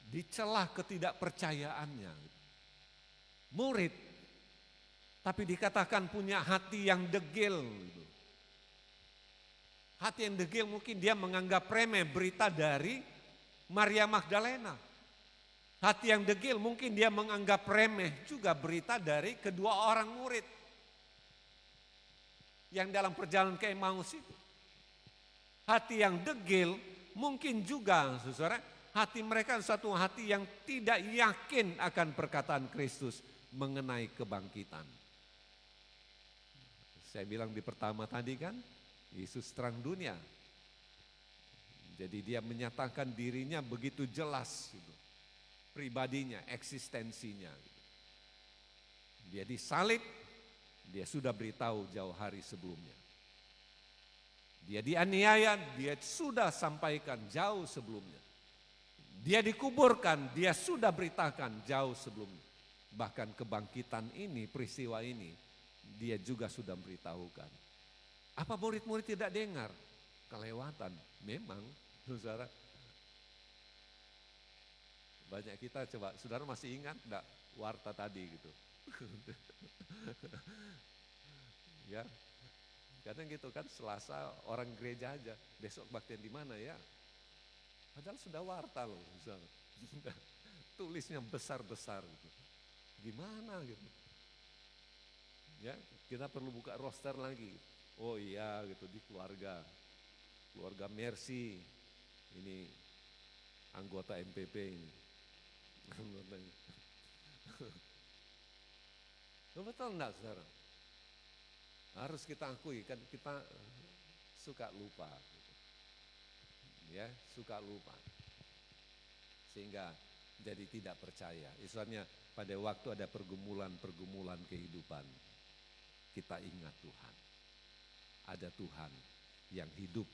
dicela ketidakpercayaannya. Murid, tapi dikatakan punya hati yang degil. Hati yang degil mungkin dia menganggap remeh berita dari Maria Magdalena. Hati yang degil mungkin dia menganggap remeh juga berita dari kedua orang murid yang dalam perjalanan ke Emmaus itu. Hati yang degil mungkin juga, saudara, hati mereka satu hati yang tidak yakin akan perkataan Kristus mengenai kebangkitan. Saya bilang di pertama tadi kan, Yesus terang dunia. Jadi dia menyatakan dirinya begitu jelas, gitu, pribadinya, eksistensinya. Gitu. Dia disalib, dia sudah beritahu jauh hari sebelumnya. Dia dianiaya, dia sudah sampaikan jauh sebelumnya. Dia dikuburkan, dia sudah beritakan jauh sebelumnya. Bahkan kebangkitan ini, peristiwa ini, dia juga sudah beritahukan. Apa murid-murid tidak dengar? Kelewatan, memang, saudara. Banyak kita coba, saudara masih ingat enggak warta tadi gitu? Ya, kadang gitu kan Selasa orang gereja aja, besok baktian di mana ya? Padahal sudah warta loh, tulisnya besar-besar gitu. Gimana gitu? Ya, kita perlu buka roster lagi. Oh iya gitu di keluarga Mercy, ini anggota MPP ini. Betul enggak saudara? Harus kita akui kan kita suka lupa. Ya, suka lupa. Sehingga jadi tidak percaya. Istilahnya pada waktu ada pergumulan kehidupan, kita ingat Tuhan. Ada Tuhan yang hidup,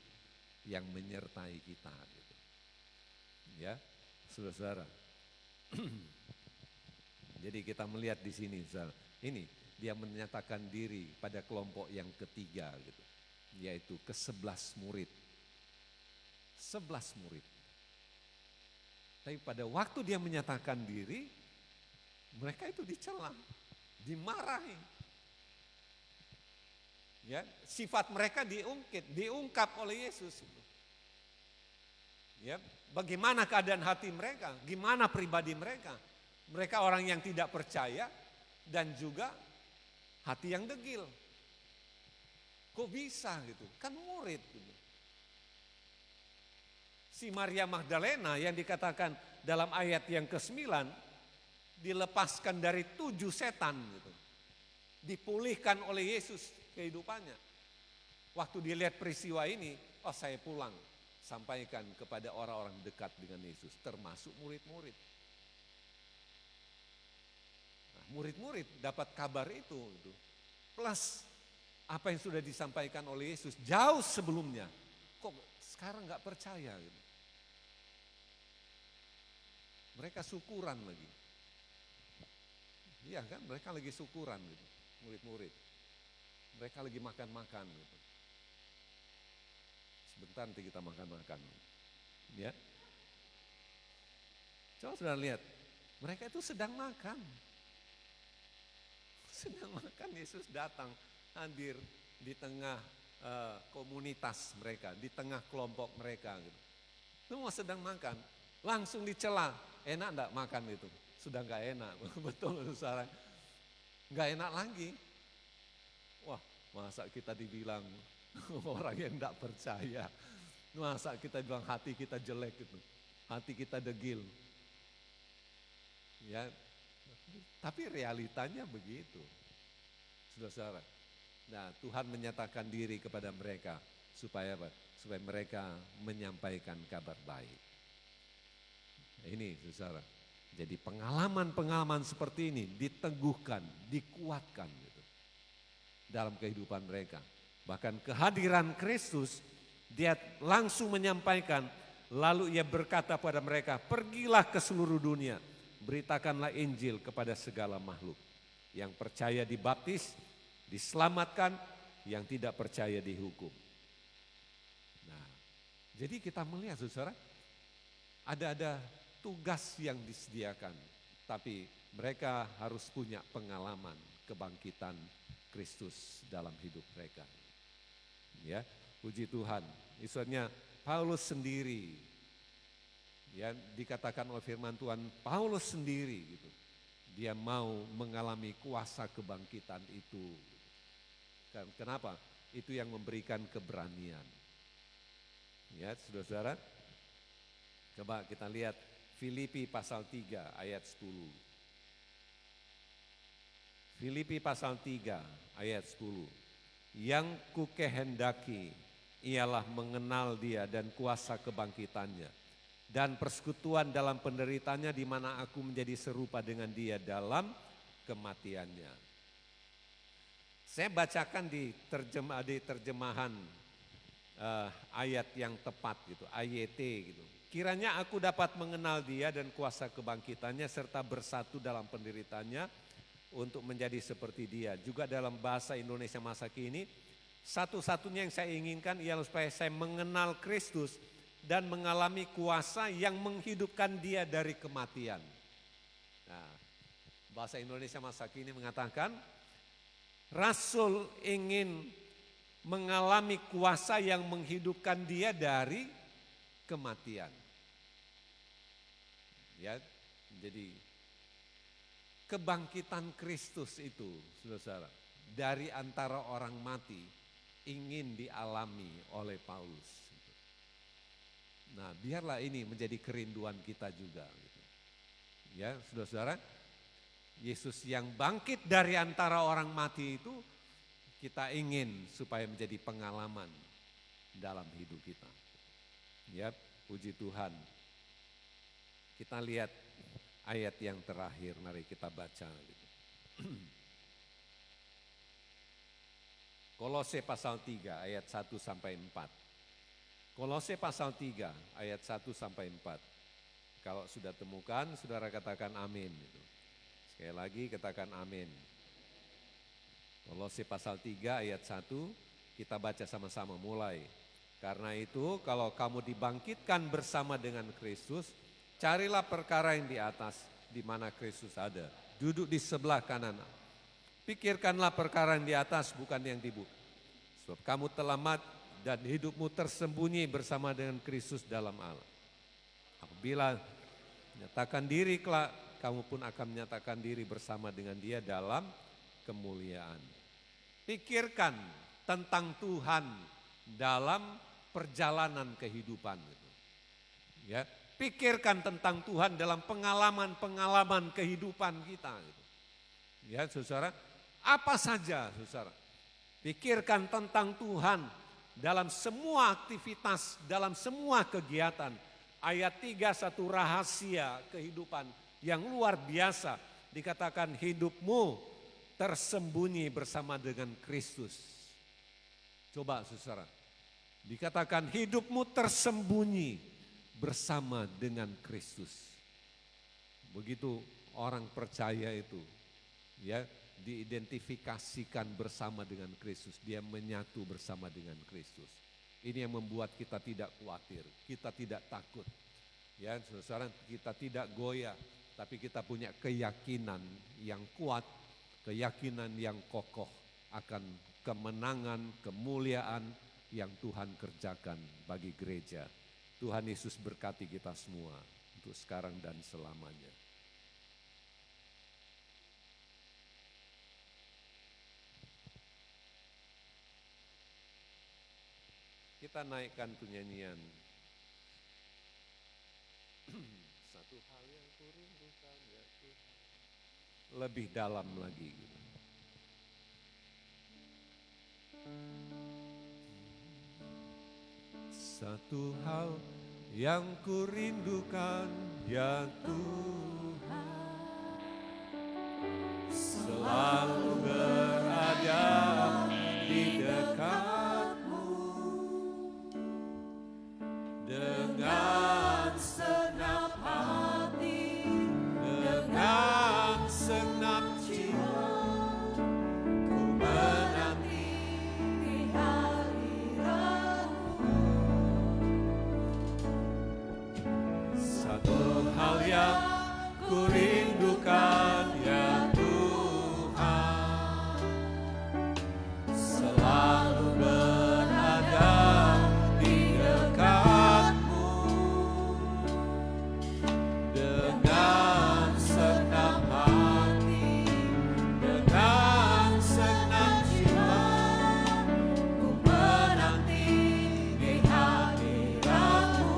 yang menyertai kita. Gitu. Ya, saudara-saudara. Jadi kita melihat di sini, saudara, ini dia menyatakan diri pada kelompok yang ketiga, gitu, yaitu ke-11 murid. 11 murid. Tapi pada waktu dia menyatakan diri, mereka itu dicela, dimarahi. Ya, sifat mereka diungkap oleh Yesus. Ya, bagaimana keadaan hati mereka, gimana pribadi mereka. Mereka orang yang tidak percaya dan juga hati yang degil. Kok bisa gitu? Kan murid gitu. Si Maria Magdalena yang dikatakan dalam ayat yang ke-9 dilepaskan dari 7 setan gitu. Dipulihkan oleh Yesus kehidupannya. Waktu dilihat peristiwa ini, oh saya pulang sampaikan kepada orang-orang dekat dengan Yesus, termasuk murid-murid. murid-murid dapat kabar itu. Plus apa yang sudah disampaikan oleh Yesus jauh sebelumnya. Kok sekarang nggak percaya gitu. Mereka syukuran lagi. Iya kan, mereka lagi syukuran gitu, murid-murid. Mereka lagi makan-makan gitu. Sebentar nanti kita makan-makan. Ya. Coba sudah lihat, mereka itu sedang makan. Sedang makan, Yesus datang hadir di tengah komunitas mereka, di tengah kelompok mereka gitu. Semua sedang makan, langsung dicela, enak enggak makan itu? Sudah enggak enak, betul saudara. Enggak enak lagi. Wah, masa kita dibilang orang yang enggak percaya. Masa kita bilang hati kita jelek gitu. Hati kita degil. Ya, tapi realitanya begitu. Saudara. Nah, Tuhan menyatakan diri kepada mereka supaya apa? Supaya mereka menyampaikan kabar baik. Nah, ini saudara. Jadi pengalaman-pengalaman seperti ini diteguhkan, dikuatkan gitu, dalam kehidupan mereka. Bahkan kehadiran Kristus, dia langsung menyampaikan, lalu ia berkata pada mereka, pergilah ke seluruh dunia, beritakanlah Injil kepada segala makhluk. Yang percaya dibaptis, diselamatkan, yang tidak percaya dihukum. Nah, jadi kita melihat saudara, ada tugas yang disediakan, tapi mereka harus punya pengalaman kebangkitan Kristus dalam hidup mereka. Ya, puji Tuhan. Misalnya Paulus sendiri, ya dikatakan oleh firman Tuhan, Paulus sendiri gitu, dia mau mengalami kuasa kebangkitan itu. Kenapa? Itu yang memberikan keberanian. Ya, saudara-saudara, coba kita lihat Filipi pasal 3 ayat 10. Filipi pasal 3 ayat 10. Yang kukehendaki ialah mengenal dia dan kuasa kebangkitannya, dan persekutuan dalam penderitanya di mana aku menjadi serupa dengan dia dalam kematiannya. Saya bacakan di terjemahan ayat yang tepat gitu, AYT gitu. Kiranya aku dapat mengenal dia dan kuasa kebangkitannya serta bersatu dalam penderitanya untuk menjadi seperti dia. Juga dalam bahasa Indonesia masa kini, satu-satunya yang saya inginkan ialah supaya saya mengenal Kristus dan mengalami kuasa yang menghidupkan dia dari kematian. Nah, bahasa Indonesia masa kini mengatakan, Rasul ingin mengalami kuasa yang menghidupkan dia dari kematian. Ya, jadi kebangkitan Kristus itu, saudara, dari antara orang mati ingin dialami oleh Paulus. Nah, biarlah ini menjadi kerinduan kita juga. Ya, saudara-saudara, Yesus yang bangkit dari antara orang mati itu kita ingin supaya menjadi pengalaman dalam hidup kita. Ya, puji Tuhan. Kita lihat ayat yang terakhir, mari kita baca. Kolose pasal 3 ayat 1 sampai 4. Kolose pasal 3 ayat 1 sampai 4. Kalau sudah temukan, saudara katakan amin. Sekali lagi katakan amin. Kolose pasal 3 ayat 1, kita baca sama-sama mulai. Karena itu kalau kamu dibangkitkan bersama dengan Kristus, carilah perkara yang di atas, di mana Kristus ada, duduk di sebelah kanan. Pikirkanlah perkara yang di atas, bukan yang di bumi. Sebab kamu telah mati dan hidupmu tersembunyi bersama dengan Kristus dalam Allah. Apabila menyatakan diri kelak, kamu pun akan menyatakan diri bersama dengan dia dalam kemuliaan. Pikirkan tentang Tuhan dalam perjalanan kehidupan. Ya. Pikirkan tentang Tuhan dalam pengalaman-pengalaman kehidupan kita. Ya saudara, apa saja saudara. Pikirkan tentang Tuhan dalam semua aktivitas, dalam semua kegiatan. Ayat 3 satu rahasia kehidupan yang luar biasa Dikatakan hidupmu tersembunyi bersama dengan Kristus. Coba saudara, dikatakan hidupmu tersembunyi bersama dengan Kristus. Begitu orang percaya itu, ya, diidentifikasikan bersama dengan Kristus, dia menyatu bersama dengan Kristus. Ini yang membuat kita tidak khawatir, kita tidak takut. Ya, saudara, kita tidak goyah, tapi kita punya keyakinan yang kuat, keyakinan yang kokoh akan kemenangan, kemuliaan yang Tuhan kerjakan bagi gereja. Tuhan Yesus berkati kita semua untuk sekarang dan selamanya. Kita naikkan penyanyian. Satu hal yang kurindukan ya Tuhan. Lebih dalam lagi. Satu hal yang kurindukan ya Tuhan, selalu berada di dekat-Mu dengan senang hati, dengan senang jiwa, ku menanti kehadiran-Mu. Satu hal yang kurindukan ya Tuhan, selalu berada di dekat-Mu dengan senang hati, dengan senang jiwa, ku menanti kehadiran-Mu.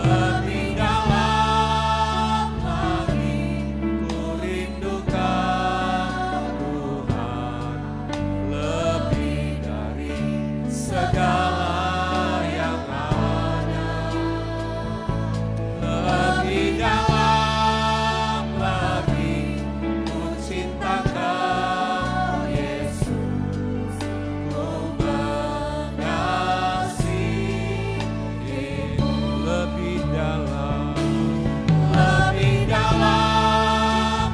Lebih dalam lagi ku rindukan Tuhan, lebih dari segala yang ada. Lebih dalam lagi ku cinta Kau Yesus, ku mengasihi-Mu. Lebih dalam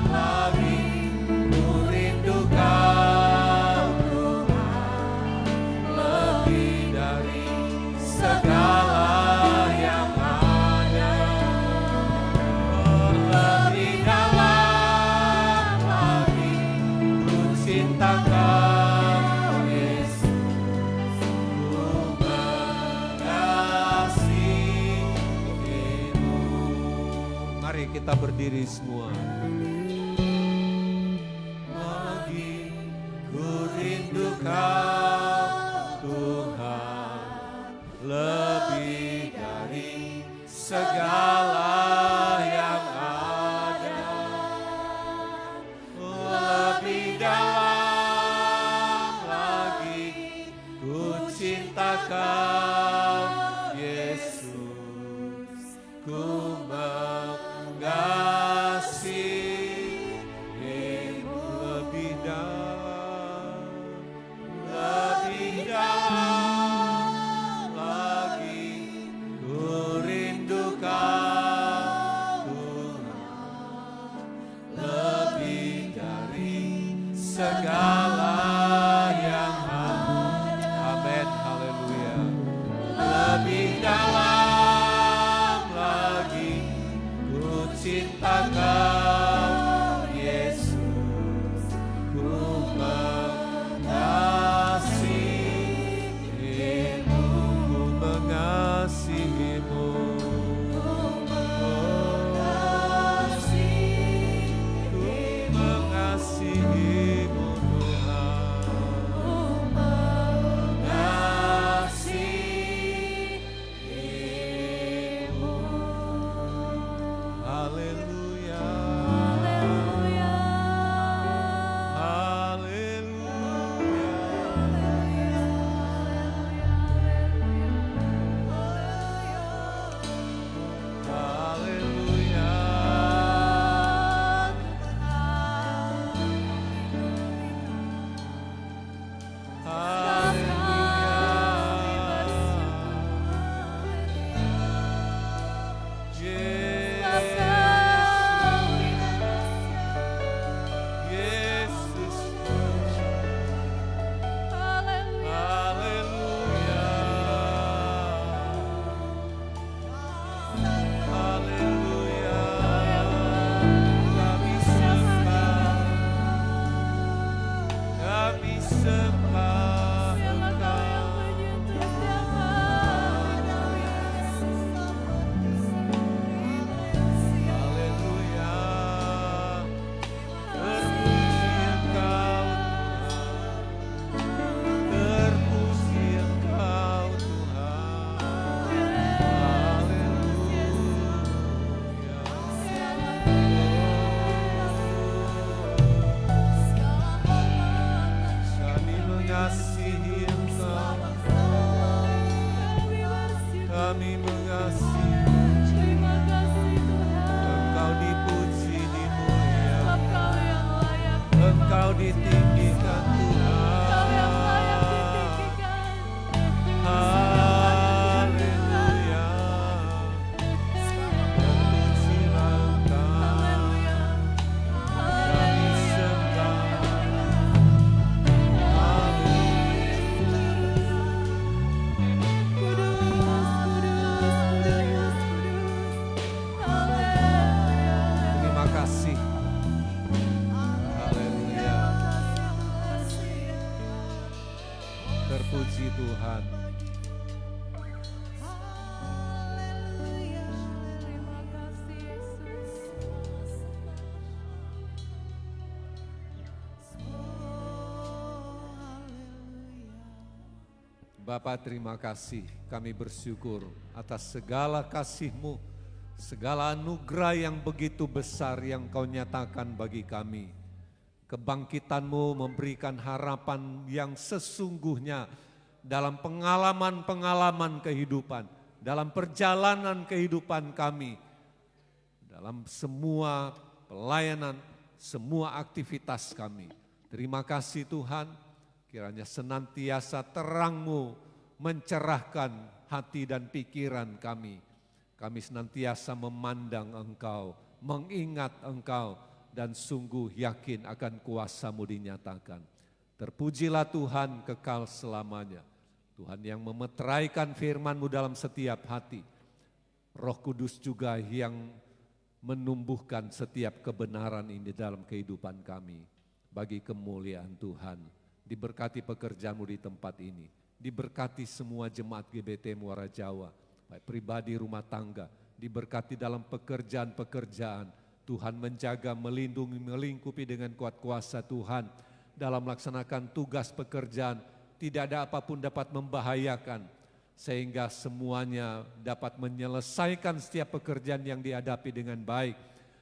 lagi ku rindukan Tuhan, lebih dari segala yang ada. Lebih dalam lagi ku cinta Kau Yesus, ku mengasihi-Mu. Mari kita berdiri semua. Lagi ku rindukan Tuhan, lebih dari segala yang ada. Lebih dalam lagi ku cinta Kau Yesus, ku mengasihi-Mu. Lebih dalam lagi ku rindukan Tuhan, lebih dari segala yang ada. Amin, haleluya. Lebih dalam lagi ku cinta Kau Yesus, ku mengasihi-Mu, ku mengasihi-Mu. Ku mengasihi-Mu Tuhan. kami sembah Biarlah Kau yang menyentuh setiap hati kami. Haleluya. Terpuji Engkau Tuhan, terpuji Engkau Tuhan. Haleluya. Kami mengasihi Engkau, kami mengasihi. Terima kasih Tuhan. Engkau dipuji, dimuliakan, Sebab Kau yang layak Engkau ditinggikan Kau yang layak Tuhan. ditinggikan. Haleluya. Terpujilah Engkau, Haleluya. kami sembah. Kudus, kudus, kudus, kudus. Haleluya. Terima kasih. Haleluya. Terpuji Tuhan. Terima kasih Yesus. Bapa, terima kasih, kami bersyukur atas segala kasih-Mu, segala anugerah yang begitu besar yang Kau nyatakan bagi kami. Kebangkitan-Mu memberikan harapan yang sesungguhnya dalam pengalaman-pengalaman kehidupan, dalam perjalanan kehidupan kami, dalam semua pelayanan, semua aktivitas kami. Terima kasih Tuhan, kiranya senantiasa terang-Mu mencerahkan hati dan pikiran kami. Kami senantiasa memandang Engkau, mengingat Engkau, dan sungguh yakin akan kuasa-Mu dinyatakan. Terpujilah Tuhan kekal selamanya. Tuhan yang memeteraikan firman-Mu dalam setiap hati. Roh Kudus juga yang menumbuhkan setiap kebenaran ini dalam kehidupan kami. Bagi kemuliaan Tuhan. Diberkati pekerjaan-Mu di tempat ini. Diberkati semua jemaat GBT Muara Jawa, baik pribadi rumah tangga. Diberkati dalam pekerjaan-pekerjaan. Tuhan menjaga, melindungi, melingkupi dengan kuat kuasa Tuhan. Dalam melaksanakan tugas pekerjaan, tidak ada apapun dapat membahayakan. Sehingga semuanya dapat menyelesaikan setiap pekerjaan yang dihadapi dengan baik.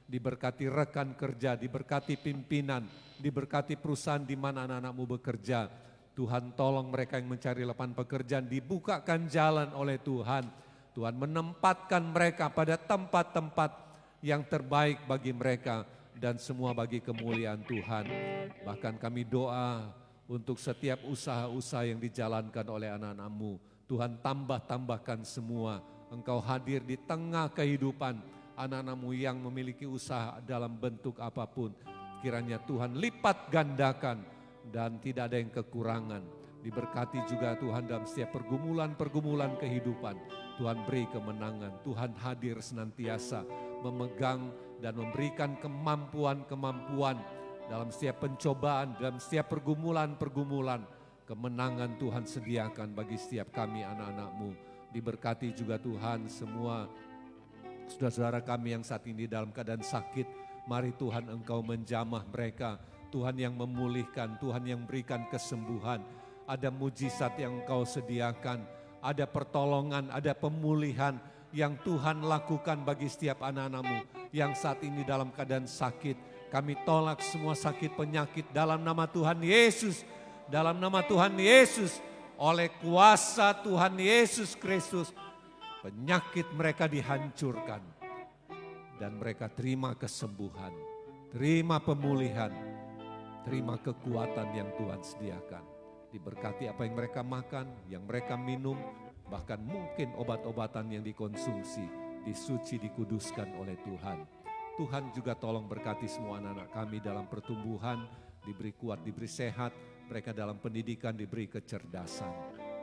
Diberkati rekan kerja, diberkati pimpinan, diberkati perusahaan di mana anak-anak-Mu bekerja. Tuhan tolong mereka yang mencari lapangan pekerjaan, dibukakan jalan oleh Tuhan. Tuhan menempatkan mereka pada tempat-tempat yang terbaik bagi mereka dan semua bagi kemuliaan Tuhan. Bahkan kami doa untuk setiap usaha-usaha yang dijalankan oleh anak-anak-Mu. Tuhan tambahkan semua. Engkau hadir di tengah kehidupan anak-anak-Mu yang memiliki usaha dalam bentuk apapun. Kiranya Tuhan lipat gandakan dan tidak ada yang kekurangan. Diberkati juga Tuhan dalam setiap pergumulan-pergumulan kehidupan. Tuhan beri kemenangan, Tuhan hadir senantiasa memegang dan memberikan kemampuan-kemampuan dalam setiap pencobaan, dalam setiap pergumulan-pergumulan. Kemenangan Tuhan sediakan bagi setiap kami anak-anak-Mu. Diberkati juga Tuhan semua saudara-saudara kami yang saat ini dalam keadaan sakit. Mari Tuhan Engkau menjamah mereka. Tuhan yang memulihkan, Tuhan yang berikan kesembuhan. Ada mujizat yang Engkau sediakan. Ada pertolongan, ada pemulihan yang Tuhan lakukan bagi setiap anak-anak-Mu yang saat ini dalam keadaan sakit. Kami tolak semua sakit penyakit dalam nama Tuhan Yesus. Dalam nama Tuhan Yesus, oleh kuasa Tuhan Yesus Kristus, penyakit mereka dihancurkan. Dan mereka terima kesembuhan, terima pemulihan, terima kekuatan yang Tuhan sediakan. Diberkati apa yang mereka makan, yang mereka minum, bahkan mungkin obat-obatan yang dikonsumsi, disuci, dikuduskan oleh Tuhan. Tuhan juga tolong berkati semua anak-anak kami dalam pertumbuhan, diberi kuat, diberi sehat, mereka dalam pendidikan diberi kecerdasan.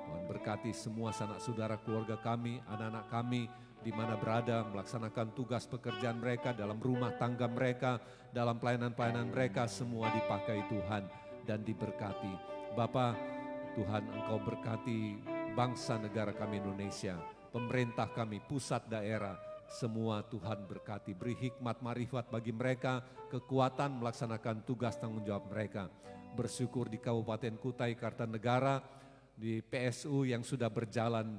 Tuhan berkati semua sanak saudara keluarga kami, anak-anak kami, di mana berada melaksanakan tugas pekerjaan mereka, dalam rumah tangga mereka, dalam pelayanan-pelayanan mereka, semua dipakai Tuhan. dan diberkati. Bapa, Tuhan Engkau berkati bangsa negara kami Indonesia, pemerintah kami, pusat daerah, semua Tuhan berkati, beri hikmat marifat bagi mereka, kekuatan melaksanakan tugas tanggung jawab mereka. Bersyukur di Kabupaten Kutai Kartanegara, di PSU yang sudah berjalan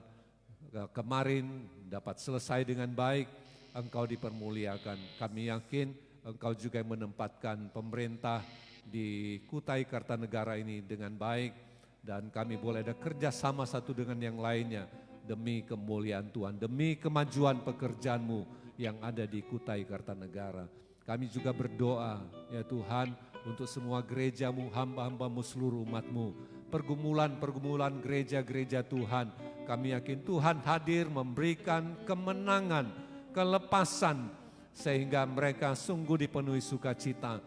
kemarin dapat selesai dengan baik, Engkau dipermuliakan. Kami yakin Engkau juga yang menempatkan pemerintah di Kutai Kartanegara ini dengan baik, dan kami boleh ada kerjasama satu dengan yang lainnya demi kemuliaan Tuhan, demi kemajuan pekerjaan-Mu yang ada di Kutai Kartanegara. Kami juga berdoa ya Tuhan untuk semua gereja-Mu, hamba-hamba-Mu, seluruh umat-Mu, pergumulan-pergumulan gereja-gereja Tuhan. Kami yakin Tuhan hadir memberikan kemenangan, kelepasan, sehingga mereka sungguh dipenuhi sukacita.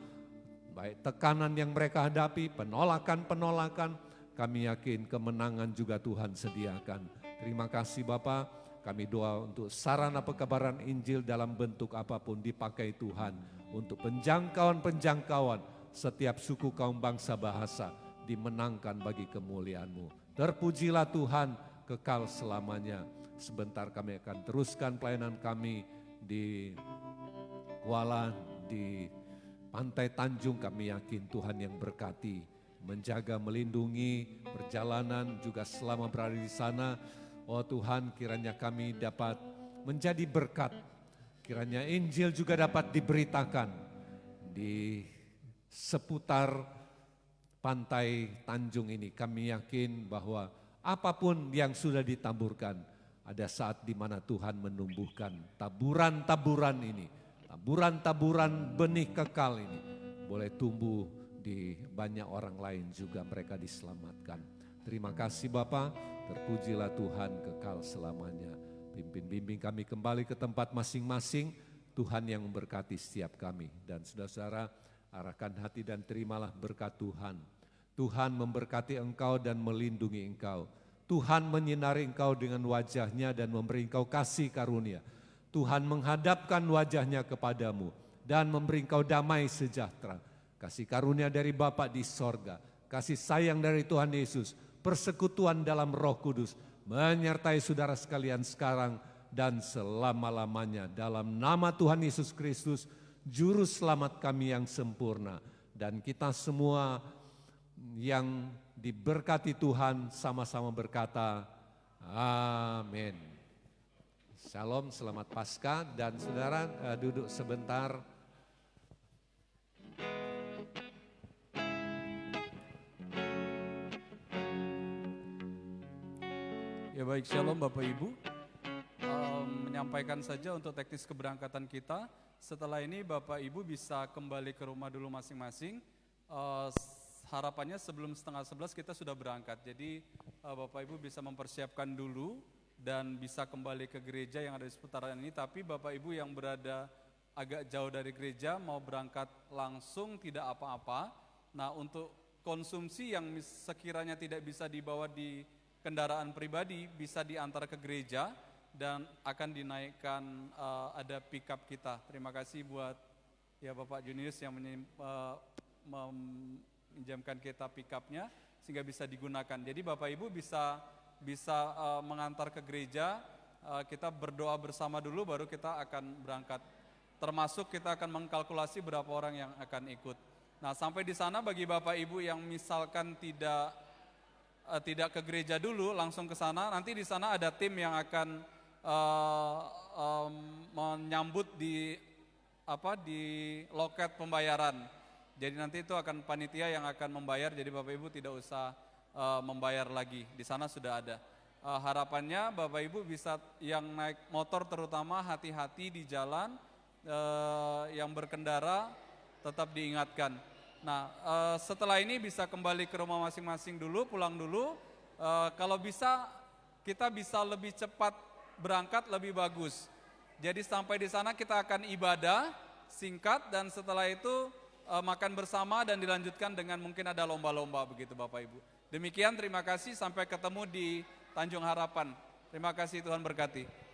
Baik tekanan yang mereka hadapi, penolakan-penolakan, kami yakin kemenangan juga Tuhan sediakan. Terima kasih Bapa, kami doa untuk sarana pekabaran Injil dalam bentuk apapun dipakai Tuhan. Untuk penjangkauan-penjangkauan setiap suku kaum bangsa bahasa dimenangkan bagi kemuliaan-Mu. Terpujilah Tuhan kekal selamanya. Sebentar kami akan teruskan pelayanan kami di Kuala, di Pantai Tanjung. Kami yakin Tuhan yang berkati, menjaga, melindungi perjalanan juga selama berada di sana. Oh Tuhan, kiranya kami dapat menjadi berkat, kiranya Injil juga dapat diberitakan di seputar Pantai Tanjung ini. Kami yakin bahwa apapun yang sudah ditaburkan, ada saat di mana Tuhan menumbuhkan taburan-taburan ini, taburan-taburan benih kekal ini boleh tumbuh di banyak orang lain juga, mereka diselamatkan. Terima kasih Bapa, terpujilah Tuhan kekal selamanya. Pimpin-bimbing kami kembali ke tempat masing-masing, Tuhan yang memberkati setiap kami. Dan saudara-saudara, arahkan hati dan terimalah berkat Tuhan. Tuhan memberkati engkau dan melindungi engkau. Tuhan menyinari engkau dengan wajahnya dan memberi engkau kasih karunia. Tuhan menghadapkan wajahnya kepadamu dan memberi engkau damai sejahtera. Kasih karunia dari Bapa di sorga, kasih sayang dari Tuhan Yesus, persekutuan dalam Roh Kudus, menyertai saudara sekalian sekarang dan selama-lamanya. Dalam nama Tuhan Yesus Kristus, Juru Selamat kami yang sempurna. Dan kita semua yang diberkati Tuhan sama-sama berkata, amin. Shalom, selamat Paskah, dan saudara duduk sebentar. Ya baik, shalom Bapak Ibu. Menyampaikan saja untuk teknis keberangkatan kita. Setelah ini Bapak Ibu bisa kembali ke rumah dulu masing-masing. Harapannya sebelum 10:30 kita sudah berangkat. Jadi Bapak Ibu bisa mempersiapkan dulu dan bisa kembali ke gereja yang ada di seputaran ini. Tapi Bapak Ibu yang berada agak jauh dari gereja mau berangkat langsung tidak apa-apa. Nah, untuk konsumsi yang sekiranya tidak bisa dibawa di kendaraan pribadi bisa diantar ke gereja dan akan dinaikkan ada pick-up kita. Terima kasih buat ya Bapak Junius yang meminjamkan kita pick-up-nya sehingga bisa digunakan. Jadi Bapak Ibu bisa mengantar ke gereja, kita berdoa bersama dulu baru kita akan berangkat. Termasuk kita akan mengkalkulasi berapa orang yang akan ikut. Nah, sampai di sana bagi Bapak Ibu yang misalkan tidak ke gereja dulu, langsung ke sana. Nanti di sana ada tim yang akan menyambut di loket pembayaran. Jadi nanti itu akan panitia yang akan membayar. Jadi Bapak Ibu tidak usah membayar lagi. Di sana sudah ada. Harapannya Bapak Ibu bisa yang naik motor terutama hati-hati di jalan. Yang berkendara tetap diingatkan. Nah, setelah ini bisa kembali ke rumah masing-masing dulu, pulang dulu. Kalau bisa, kita bisa lebih cepat berangkat lebih bagus. Jadi sampai di sana kita akan ibadah singkat dan setelah itu makan bersama dan dilanjutkan dengan mungkin ada lomba-lomba begitu Bapak Ibu. Demikian, terima kasih, sampai ketemu di Tanjung Harapan. Terima kasih, Tuhan berkati.